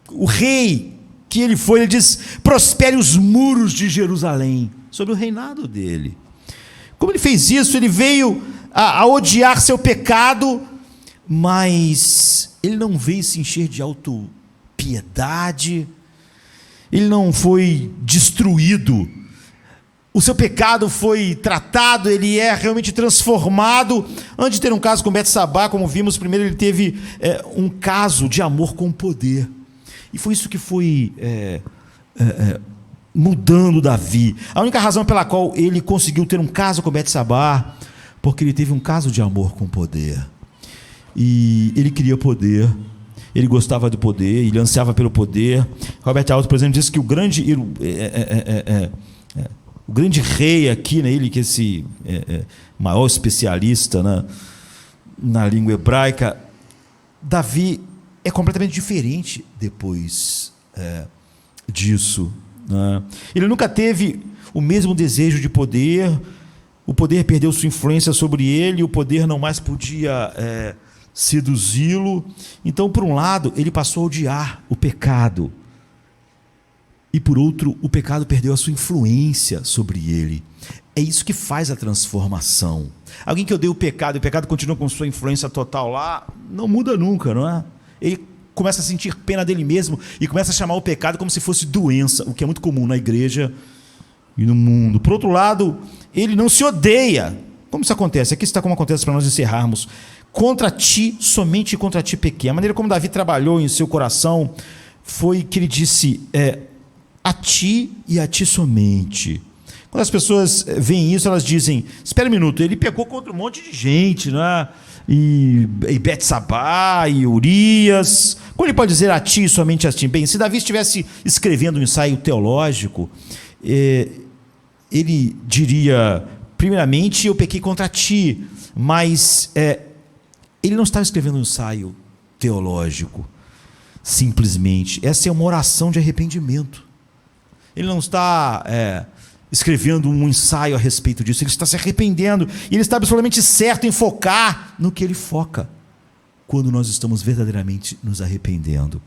o rei que ele foi. Ele diz: prospere os muros de Jerusalém, sobre o reinado dele. Como ele fez isso? Ele veio a odiar seu pecado, mas ele não veio se encher de autopiedade, ele não foi destruído. O seu pecado foi tratado, ele é realmente transformado. Antes de ter um caso com Betsabá, como vimos, primeiro ele teve um caso de amor com poder. E foi isso que foi mudando Davi. A única razão pela qual ele conseguiu ter um caso com Betsabá, porque ele teve um caso de amor com poder. E ele queria poder, ele gostava do poder, ele ansiava pelo poder. Robert Alto, por exemplo, disse que o grande rei aqui, né, ele que é esse maior especialista na língua hebraica, Davi é completamente diferente depois disso, né? Ele nunca teve o mesmo desejo de poder, o poder perdeu sua influência sobre ele, o poder não mais podia seduzi-lo. Então, por um lado, ele passou a odiar o pecado, e por outro, o pecado perdeu a sua influência sobre ele. É isso que faz a transformação. Alguém que odeia o pecado, e o pecado continua com sua influência total lá, não muda nunca, não é? Ele começa a sentir pena dele mesmo e começa a chamar o pecado como se fosse doença, o que é muito comum na igreja e no mundo. Por outro lado, ele não se odeia. Como isso acontece? Aqui está como acontece para nós encerrarmos. Contra ti, somente contra ti pequei. A maneira como Davi trabalhou em seu coração foi que ele disse: a ti e a ti somente. Quando as pessoas veem isso, elas dizem: espera um minuto, ele pecou contra um monte de gente, né? E Betsabá, e Urias. Como ele pode dizer a ti e somente a ti? Bem, se Davi estivesse escrevendo um ensaio teológico, ele diria: primeiramente, eu pequei contra ti. Mas ele não estava escrevendo um ensaio teológico, simplesmente. Essa é uma oração de arrependimento. Ele não está escrevendo um ensaio a respeito disso, ele está se arrependendo, e ele está absolutamente certo em focar no que ele foca, quando nós estamos verdadeiramente nos arrependendo.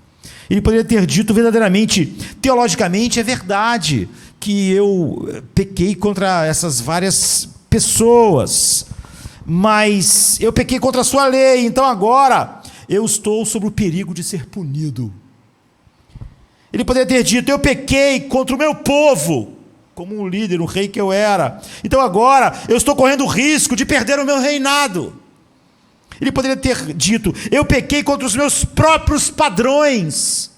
Ele poderia ter dito verdadeiramente: teologicamente é verdade que eu pequei contra essas várias pessoas, mas eu pequei contra a sua lei, então agora eu estou sob o perigo de ser punido. Ele poderia ter dito: eu pequei contra o meu povo, como um líder, um rei que eu era, então agora eu estou correndo o risco de perder o meu reinado. Ele poderia ter dito: eu pequei contra os meus próprios padrões,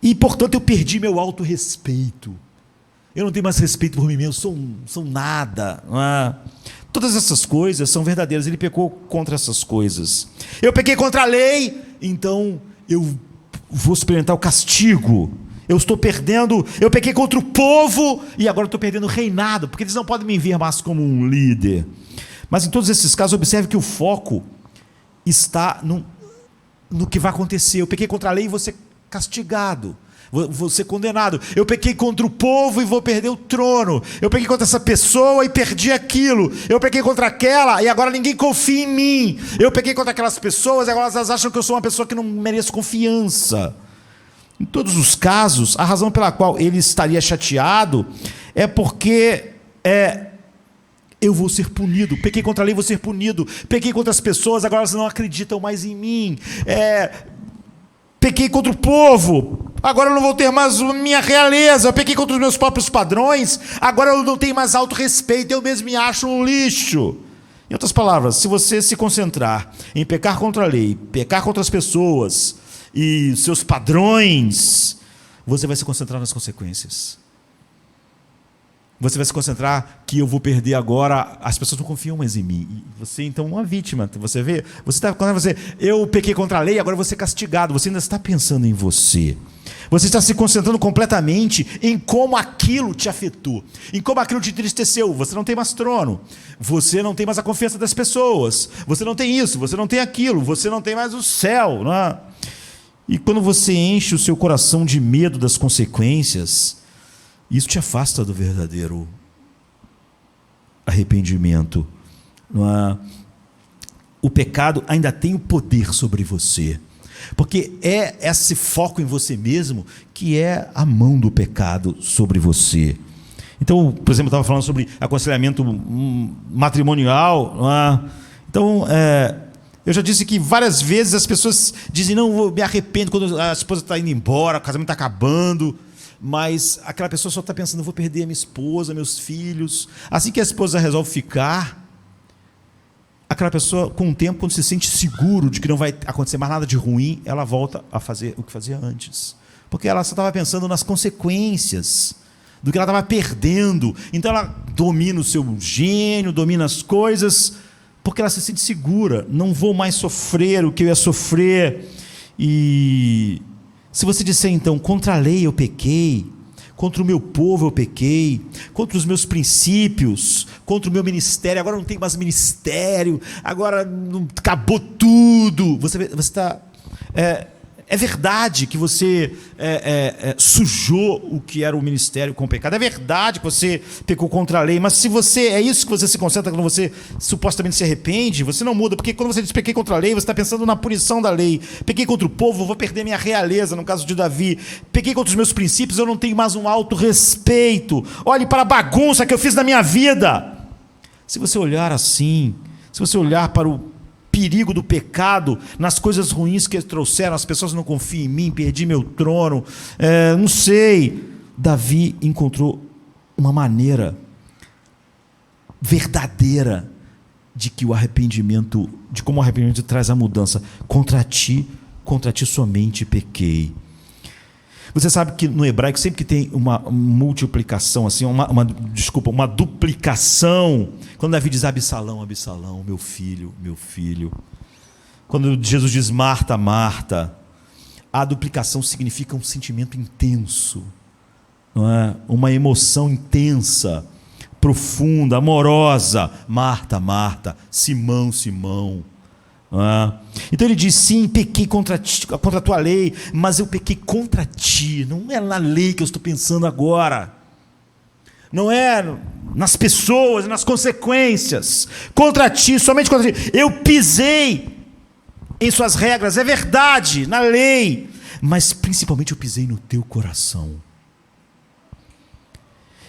e portanto eu perdi meu autorrespeito. Eu não tenho mais respeito por mim mesmo, sou nada, não é? Todas essas coisas são verdadeiras. Ele pecou contra essas coisas. Eu pequei contra a lei, então eu vou experimentar o castigo. Eu estou perdendo, eu pequei contra o povo, e agora estou perdendo o reinado, porque eles não podem me ver mais como um líder. Mas em todos esses casos, observe que o foco está no que vai acontecer. Eu pequei contra a lei e vou ser castigado, vou ser condenado. Eu pequei contra o povo e vou perder o trono. Eu pequei contra essa pessoa e perdi aquilo. Eu pequei contra aquela e agora ninguém confia em mim. Eu pequei contra aquelas pessoas e agora elas acham que eu sou uma pessoa que não mereço confiança. Em todos os casos, a razão pela qual ele estaria chateado é porque eu vou ser punido. Pequei contra a lei, vou ser punido. Pequei contra as pessoas, agora elas não acreditam mais em mim. pequei contra o povo, agora eu não vou ter mais minha realeza. Eu pequei contra os meus próprios padrões, agora eu não tenho mais autorrespeito, eu mesmo me acho um lixo. Em outras palavras, se você se concentrar em pecar contra a lei, pecar contra as pessoas e seus padrões, você vai se concentrar nas consequências. Você vai se concentrar que eu vou perder agora, as pessoas não confiam mais em mim. E você, então, é uma vítima. Você vê, eu pequei contra a lei, agora eu vou ser castigado. Você ainda está pensando em você. Você está se concentrando completamente em como aquilo te afetou, em como aquilo te entristeceu. Você não tem mais trono, você não tem mais a confiança das pessoas, você não tem isso, você não tem aquilo, você não tem mais o céu, não é? E quando você enche o seu coração de medo das consequências, isso te afasta do verdadeiro arrependimento, não é? O pecado ainda tem o poder sobre você, porque é esse foco em você mesmo que é a mão do pecado sobre você. Então, por exemplo, eu estava falando sobre aconselhamento matrimonial, não é? Então, eu já disse que várias vezes as pessoas dizem, não, eu me arrependo quando a esposa está indo embora, o casamento está acabando, mas aquela pessoa só está pensando, eu vou perder a minha esposa, meus filhos. Assim que a esposa resolve ficar, aquela pessoa, com o tempo, quando se sente seguro de que não vai acontecer mais nada de ruim, ela volta a fazer o que fazia antes, porque ela só estava pensando nas consequências do que ela estava perdendo. Então ela domina o seu gênio, domina as coisas, porque ela se sente segura. Não vou mais sofrer o que eu ia sofrer. E se você disser então, contra a lei eu pequei, contra o meu povo eu pequei, contra os meus princípios, contra o meu ministério, agora não tem mais ministério, agora acabou tudo. Você está... É verdade que você sujou o que era o ministério com o pecado. É verdade que você pecou contra a lei. Mas se você é isso que você se concentra quando você supostamente se arrepende, você não muda. Porque quando você diz pequei contra a lei, você está pensando na punição da lei. Pequei contra o povo, vou perder minha realeza, no caso de Davi. Pequei contra os meus princípios, eu não tenho mais um autorrespeito. Olhe para a bagunça que eu fiz na minha vida. Se você olhar assim, se você olhar para o perigo do pecado, nas coisas ruins que eles trouxeram, as pessoas não confiam em mim, perdi meu trono, não sei. Davi encontrou uma maneira verdadeira de que o arrependimento, de como o arrependimento traz a mudança. Contra ti somente pequei. Você sabe que no hebraico sempre que tem uma multiplicação, assim, uma duplicação, quando Davi diz Absalão, Absalão, meu filho, meu filho. Quando Jesus diz Marta, Marta, a duplicação significa um sentimento intenso, não é? Uma emoção intensa, profunda, amorosa. Marta, Marta, Simão, Simão. Então ele diz, sim, pequei contra a tua lei, mas eu pequei contra ti. Não é na lei que eu estou pensando agora, não é nas pessoas, nas consequências. Contra ti, somente contra ti. Eu pisei em suas regras, é verdade, na lei, mas principalmente eu pisei no teu coração.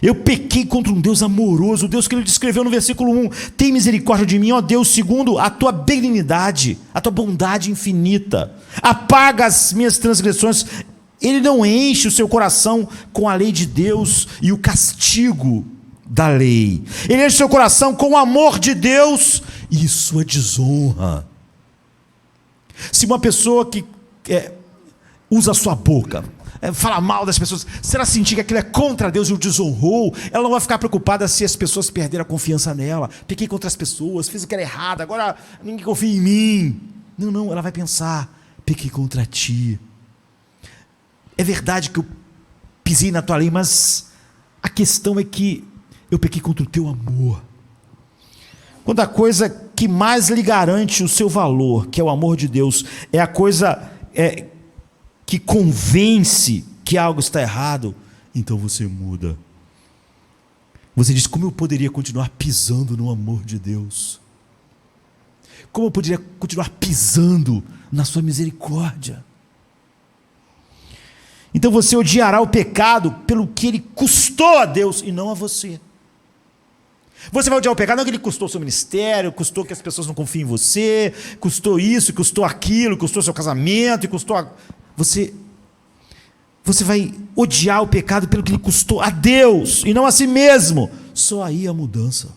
Eu pequei contra um Deus amoroso, o Deus que ele descreveu no versículo 1. Tem misericórdia de mim, ó Deus, segundo a tua benignidade, a tua bondade infinita. Apaga as minhas transgressões. Ele não enche o seu coração com a lei de Deus e o castigo da lei. Ele enche o seu coração com o amor de Deus e sua desonra. Se uma pessoa que usa a sua boca, fala mal das pessoas, se ela sentir que aquilo é contra Deus e o desonrou, ela não vai ficar preocupada se as pessoas perderam a confiança nela. Pequei contra as pessoas, fiz o que era errado, agora ninguém confia em mim. Não, ela vai pensar, pequei contra ti. É verdade que eu pisei na tua lei, mas a questão é que eu pequei contra o teu amor. Quando a coisa que mais lhe garante o seu valor, que é o amor de Deus, é a coisa que convence que algo está errado, então você muda. Você diz, como eu poderia continuar pisando no amor de Deus? Como eu poderia continuar pisando na sua misericórdia? Então você odiará o pecado pelo que ele custou a Deus e não a você. Você vai odiar o pecado não que ele custou o seu ministério, custou que as pessoas não confiem em você, custou isso, custou aquilo, custou seu casamento, e custou você vai odiar o pecado pelo que ele custou a Deus e não a si mesmo. Só aí a mudança.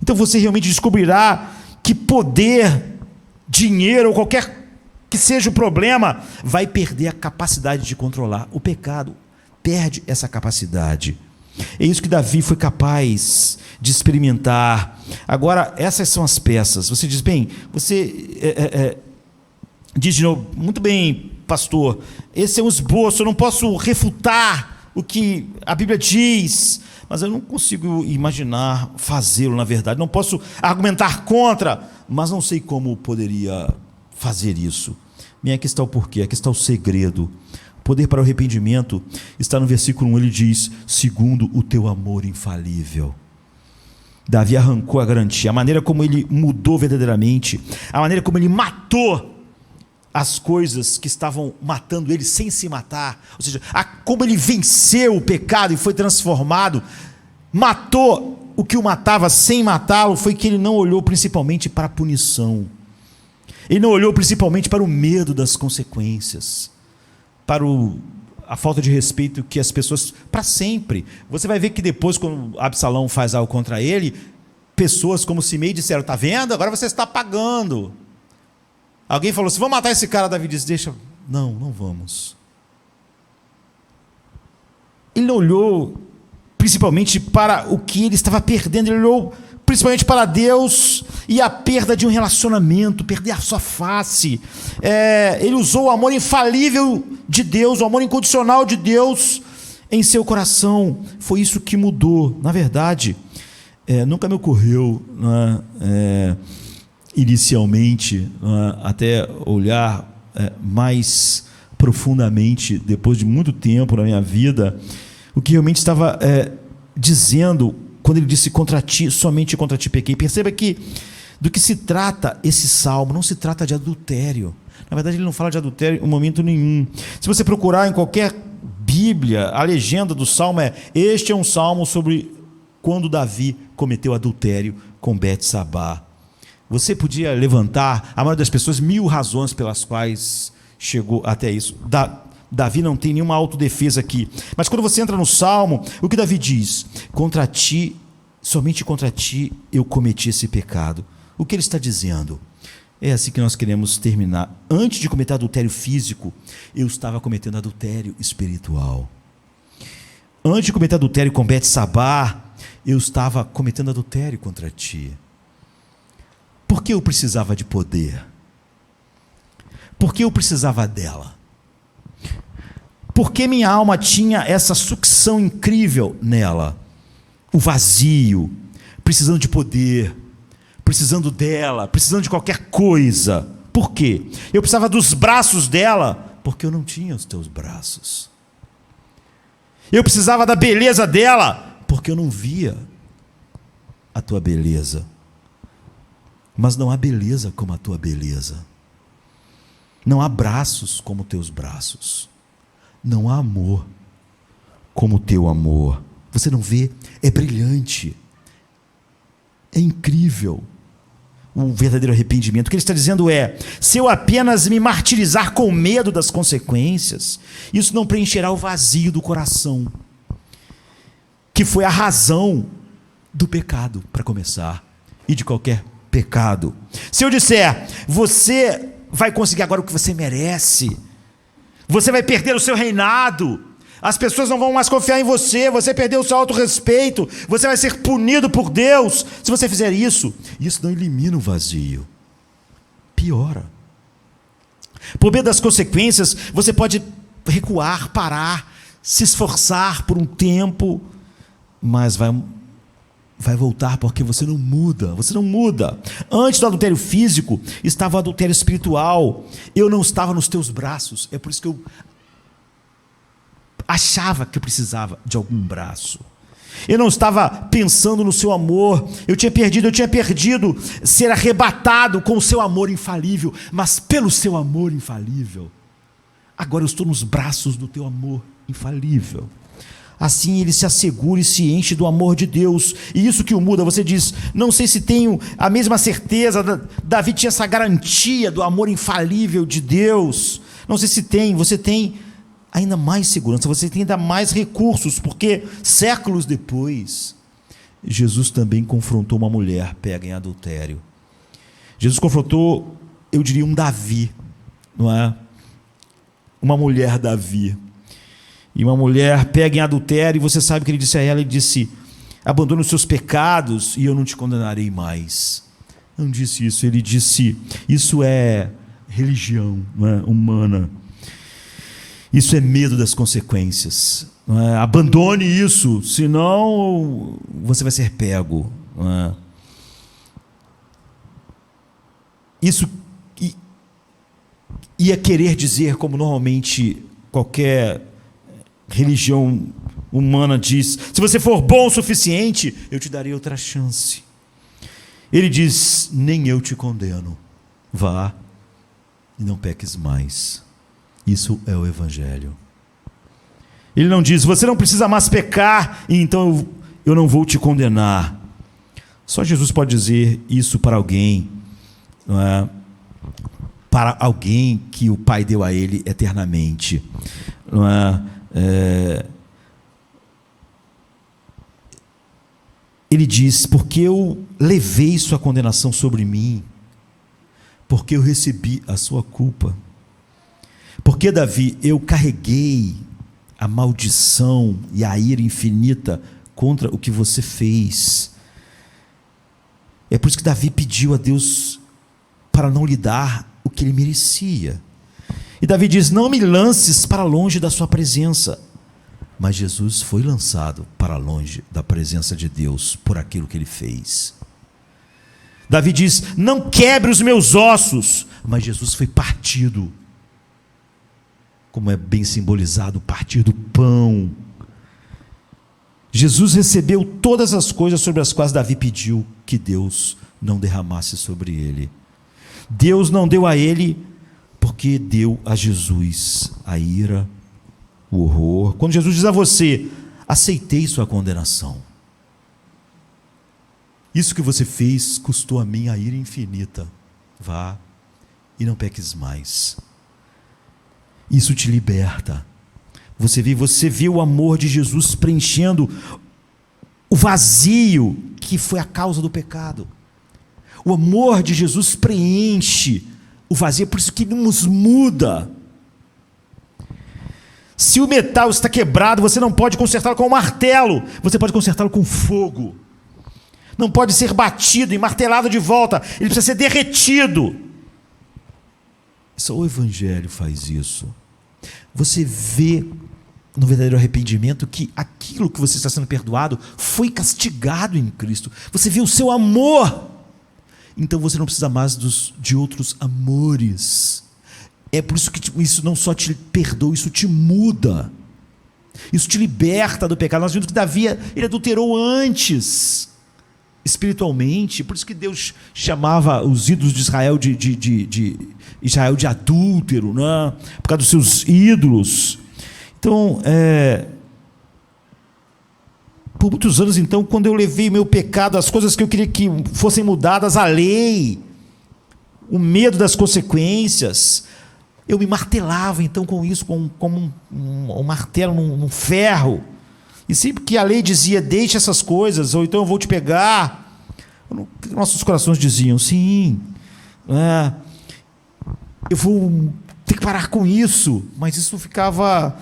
Então você realmente descobrirá que poder, dinheiro ou qualquer que seja o problema, vai perder a capacidade de controlar. O pecado perde essa capacidade. É isso que Davi foi capaz de experimentar. Agora, essas são as peças. Você diz, bem, você diz de novo, muito bem, pastor, esse é um esboço, eu não posso refutar o que a Bíblia diz, mas eu não consigo imaginar fazê-lo, na verdade. Não posso argumentar contra, mas não sei como poderia fazer isso. Bem, aqui está o porquê, aqui está o segredo. O poder para o arrependimento está no versículo 1, ele diz, segundo o teu amor infalível. Davi arrancou a garantia, a maneira como ele mudou verdadeiramente, a maneira como ele matou as coisas que estavam matando ele sem se matar, ou seja, como ele venceu o pecado e foi transformado, matou o que o matava sem matá-lo, foi que ele não olhou principalmente para a punição, ele não olhou principalmente para o medo das consequências, para a falta de respeito que as pessoas, para sempre, você vai ver que depois quando Absalão faz algo contra ele, pessoas como Simei disseram, está vendo? Agora você está pagando. Alguém falou assim, vamos matar esse cara, Davi disse, deixa, não vamos. Ele não olhou principalmente para o que ele estava perdendo, ele olhou principalmente para Deus e a perda de um relacionamento, perder a sua face. Ele usou o amor infalível de Deus, o amor incondicional de Deus em seu coração. Foi isso que mudou. Na verdade, nunca me ocorreu, inicialmente, até olhar mais profundamente, depois de muito tempo na minha vida, o que realmente estava dizendo, quando ele disse, contra ti, somente contra ti pequei. Perceba que, do que se trata esse salmo, não se trata de adultério. Na verdade, ele não fala de adultério em momento nenhum. Se você procurar em qualquer Bíblia, a legenda do salmo este é um salmo sobre quando Davi cometeu adultério com Betsabá. Você podia levantar, a maioria das pessoas, 1000 razões pelas quais chegou até isso. Davi não tem nenhuma autodefesa aqui. Mas quando você entra no Salmo, o que Davi diz? Contra ti, somente contra ti eu cometi esse pecado. O que ele está dizendo? É assim que nós queremos terminar. Antes de cometer adultério físico, eu estava cometendo adultério espiritual. Antes de cometer adultério com Betsabá, eu estava cometendo adultério contra ti. Por que eu precisava de poder? Por que eu precisava dela? Porque minha alma tinha essa sucção incrível nela, o vazio, precisando de poder, precisando dela, precisando de qualquer coisa. Por quê? Eu precisava dos braços dela, porque eu não tinha os teus braços. Eu precisava da beleza dela, porque eu não via a tua beleza. Mas não há beleza como a tua beleza. Não há braços como teus braços. Não há amor como o teu amor. Você não vê? É brilhante. É incrível o verdadeiro arrependimento. O que ele está dizendo é, se eu apenas me martirizar com medo das consequências, isso não preencherá o vazio do coração, que foi a razão do pecado, para começar, e de qualquer pecado. Se eu disser, você vai conseguir agora o que você merece, você vai perder o seu reinado, as pessoas não vão mais confiar em você, você perdeu o seu autorrespeito, você vai ser punido por Deus. Se você fizer isso, isso não elimina o vazio, piora. Por medo das consequências, você pode recuar, parar, se esforçar por um tempo, mas vai voltar porque você não muda, você não muda. Antes do adultério físico, estava o adultério espiritual. Eu não estava nos teus braços, é por isso que eu achava que eu precisava de algum braço. Eu não estava pensando no seu amor, eu tinha perdido ser arrebatado com o seu amor infalível, mas pelo seu amor infalível, agora eu estou nos braços do teu amor infalível. Assim ele se assegura e se enche do amor de Deus. E isso que o muda. Você diz, não sei se tenho a mesma certeza. Davi tinha essa garantia do amor infalível de Deus. Não sei se tem, você tem ainda mais segurança, você tem ainda mais recursos, porque séculos depois, Jesus também confrontou uma mulher pega em adultério. Jesus confrontou, eu diria, um Davi, não é? Uma mulher Davi. E uma mulher pega em adultério, e você sabe o que ele disse a ela? Ele disse: abandone os seus pecados e eu não te condenarei mais. Não disse isso, ele disse: isso é religião, não é? Humana. Isso é medo das consequências. Não é? Abandone isso, senão você vai ser pego. Não é? Isso ia querer dizer, como normalmente qualquer religião humana diz: se você for bom o suficiente, eu te darei outra chance. Ele diz: nem eu te condeno, vá e não peques mais. Isso é o Evangelho. Ele não diz: você não precisa mais pecar, e então eu não vou te condenar. Só Jesus pode dizer isso para alguém, não é? Para alguém que o Pai deu a ele eternamente, não é? Ele diz: porque eu levei sua condenação sobre mim, porque eu recebi a sua culpa, porque, Davi, eu carreguei a maldição e a ira infinita contra o que você fez. É por isso que Davi pediu a Deus para não lhe dar o que ele merecia. E Davi diz: não me lances para longe da sua presença. Mas Jesus foi lançado para longe da presença de Deus por aquilo que ele fez. Davi diz: não quebre os meus ossos. Mas Jesus foi partido, como é bem simbolizado o partir do pão. Jesus recebeu todas as coisas sobre as quais Davi pediu que Deus não derramasse sobre ele. Deus não deu a ele porque deu a Jesus a ira, o horror. Quando Jesus diz a você: aceitei sua condenação, isso que você fez custou a mim a ira infinita, vá e não peques mais. Isso te liberta. Você viu o amor de Jesus preenchendo o vazio que foi a causa do pecado. O amor de Jesus preenche o vazio, é por isso que ele nos muda. Se o metal está quebrado, você não pode consertá-lo com um martelo, você pode consertá-lo com fogo. Não pode ser batido e martelado de volta, ele precisa ser derretido. Só o Evangelho faz isso. Você vê no verdadeiro arrependimento que aquilo que você está sendo perdoado foi castigado em Cristo. Você vê o seu amor. Então você não precisa mais de outros amores. É por isso que isso não só te perdoa, isso te muda. Isso te liberta do pecado. Nós vimos que Davi, ele adulterou antes, espiritualmente. Por isso que Deus chamava os ídolos de Israel de Israel de adúltero, né? Por causa dos seus ídolos. Então, por muitos anos, então, quando eu levei meu pecado, as coisas que eu queria que fossem mudadas, a lei, o medo das consequências, eu me martelava então com isso, como um martelo num ferro. E sempre que a lei dizia: deixe essas coisas, ou então eu vou te pegar, nossos corações diziam: sim, eu vou ter que parar com isso. Mas isso ficava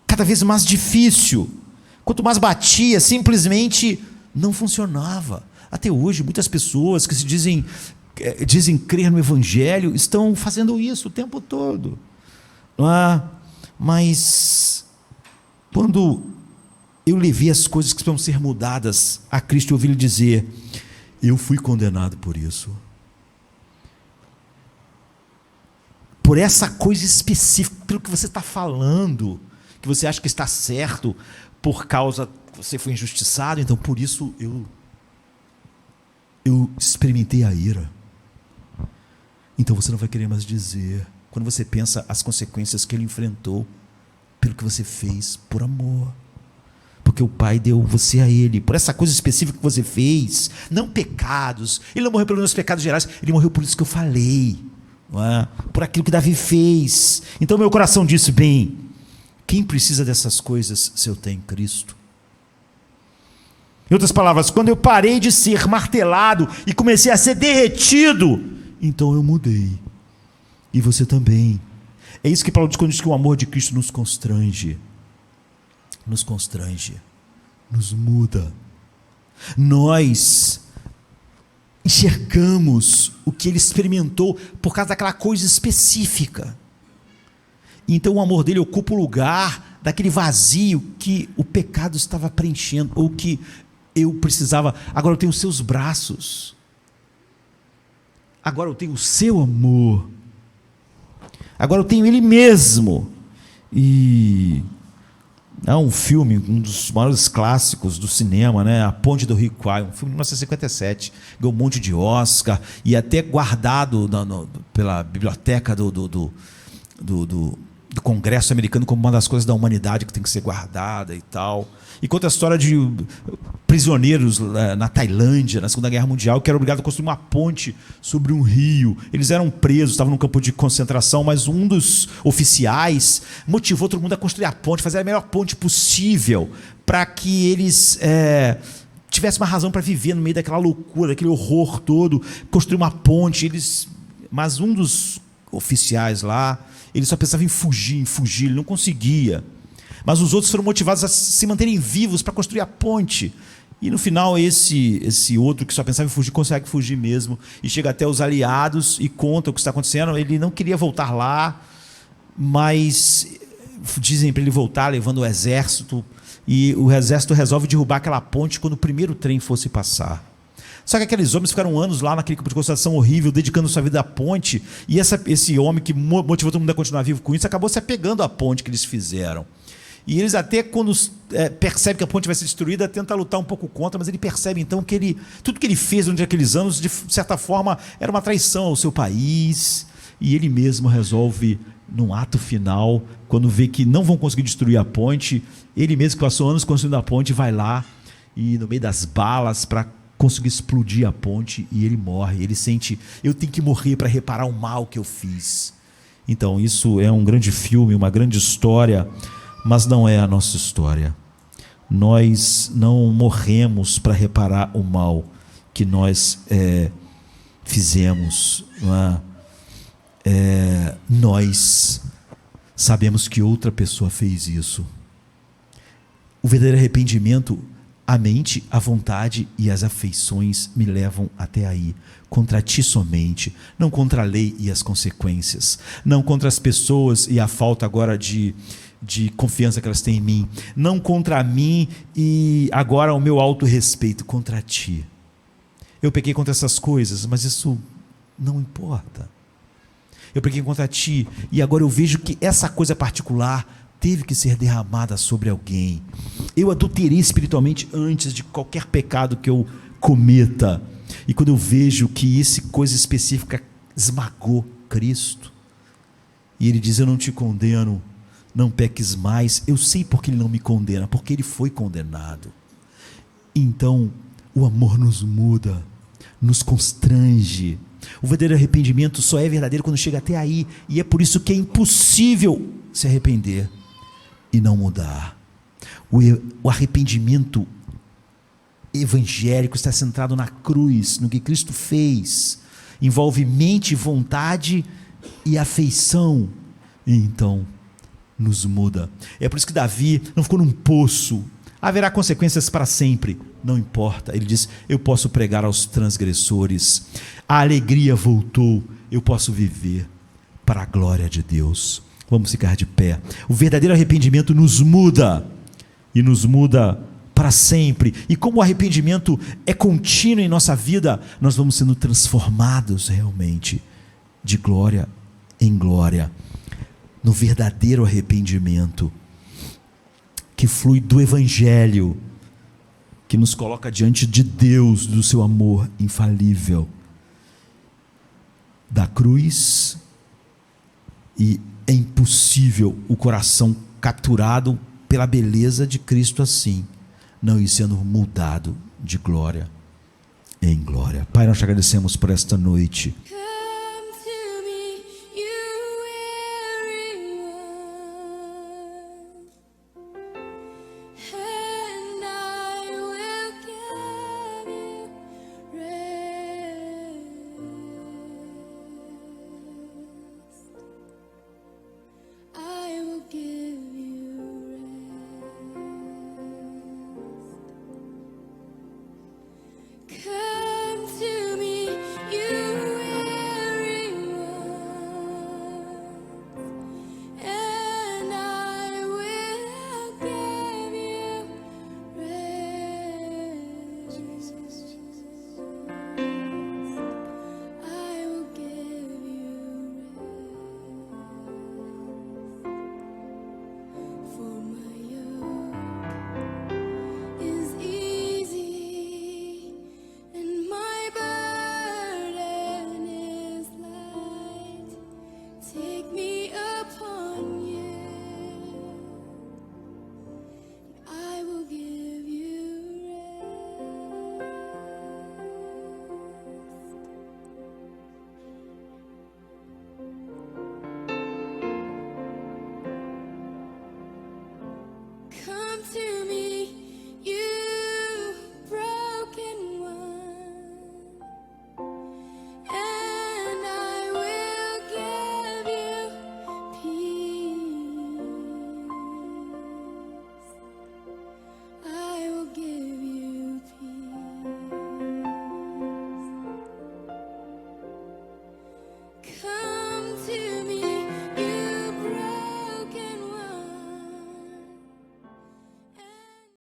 cada vez mais difícil. Quanto mais batia, simplesmente não funcionava. Até hoje, muitas pessoas que se dizem crer no Evangelho estão fazendo isso o tempo todo. Mas quando eu levei as coisas que precisam ser mudadas a Cristo, eu ouvi ele dizer: eu fui condenado por isso. Por essa coisa específica, pelo que você está falando, que você acha que está certo, por causa que você foi injustiçado, então por isso eu experimentei a ira. Então você não vai querer mais dizer, quando você pensa as consequências que ele enfrentou, pelo que você fez por amor. porque o Pai deu você a Ele, por essa coisa específica que você fez, não pecados. Ele não morreu pelos meus pecados gerais, Ele morreu por isso que eu falei, não é? Por aquilo que Davi fez. Então meu coração disse, bem, quem precisa dessas coisas se eu tenho Cristo? Em outras palavras, quando eu parei de ser martelado e comecei a ser derretido, então eu mudei. E você também. É isso que Paulo diz quando diz que o amor de Cristo nos constrange. Nos constrange. Nos muda. Nós enxergamos o que ele experimentou por causa daquela coisa específica. Então o amor dele ocupa o lugar daquele vazio que o pecado estava preenchendo, ou que eu precisava. Agora eu tenho os seus braços. Agora eu tenho o seu amor. Agora eu tenho Ele mesmo. E é um filme, um dos maiores clássicos do cinema, né? A Ponte do Rio Kwai, um filme de 1957, ganhou um monte de Oscar, e até guardado pela biblioteca do Congresso americano como uma das coisas da humanidade que tem que ser guardada e tal. E conta a história de prisioneiros na Tailândia, na Segunda Guerra Mundial, que eram obrigados a construir uma ponte sobre um rio. Eles eram presos, estavam num campo de concentração, mas um dos oficiais motivou todo mundo a construir a ponte, fazer a melhor ponte possível, para que eles tivessem uma razão para viver no meio daquela loucura, daquele horror todo, construir uma ponte. Mas um dos oficiais lá, ele só pensava em fugir, ele não conseguia. Mas os outros foram motivados a se manterem vivos para construir a ponte. E no final esse outro que só pensava em fugir, consegue fugir mesmo. E chega até os aliados e conta o que está acontecendo. Ele não queria voltar lá, mas dizem para ele voltar levando o exército. E o exército resolve derrubar aquela ponte quando o primeiro trem fosse passar. Só que aqueles homens ficaram anos lá naquele campo de concentração horrível, dedicando sua vida à ponte. E esse homem que motivou todo mundo a continuar vivo com isso, acabou se apegando à ponte que eles fizeram. E eles até, quando percebem que a ponte vai ser destruída, tentam lutar um pouco contra, mas ele percebe então que tudo que ele fez durante aqueles anos, de certa forma, era uma traição ao seu país. E ele mesmo resolve, num ato final, quando vê que não vão conseguir destruir a ponte, ele mesmo que passou anos construindo a ponte, vai lá e no meio das balas para conseguir explodir a ponte, e ele morre. Ele sente, eu tenho que morrer para reparar o mal que eu fiz. Então isso é um grande filme, uma grande história, mas não é a nossa história. Nós não morremos para reparar o mal que nós fizemos. Não é? Nós sabemos que outra pessoa fez isso. O verdadeiro arrependimento, a mente, a vontade e as afeições me levam até aí, contra ti somente, não contra a lei e as consequências, não contra as pessoas e a falta agora de confiança que elas têm em mim, não contra mim e agora o meu autorrespeito, contra ti. Eu pequei contra essas coisas, mas isso não importa. Eu pequei contra ti e agora eu vejo que essa coisa particular teve que ser derramada sobre alguém. Eu adulterei espiritualmente antes de qualquer pecado que eu cometa. E quando eu vejo que essa coisa específica esmagou Cristo, e Ele diz, eu não te condeno, não peques mais, eu sei porque Ele não me condena, porque Ele foi condenado. Então o amor nos muda, nos constrange. O verdadeiro arrependimento só é verdadeiro quando chega até aí, e é por isso que é impossível se arrepender e não mudar. O arrependimento evangélico está centrado na cruz, no que Cristo fez, envolve mente, vontade e afeição, e então nos muda. É por isso que Davi não ficou num poço. Haverá consequências para sempre, não importa. Ele diz, eu posso pregar aos transgressores, a alegria voltou, eu posso viver para a glória de Deus. Vamos ficar de pé. O verdadeiro arrependimento nos muda, e nos muda para sempre. E como o arrependimento é contínuo em nossa vida, nós vamos sendo transformados realmente, de glória em glória, no verdadeiro arrependimento, que flui do Evangelho, que nos coloca diante de Deus, do seu amor infalível, da cruz. E é impossível o coração capturado pela beleza de Cristo assim, não ir sendo mudado de glória em glória. Pai, nós te agradecemos por esta noite.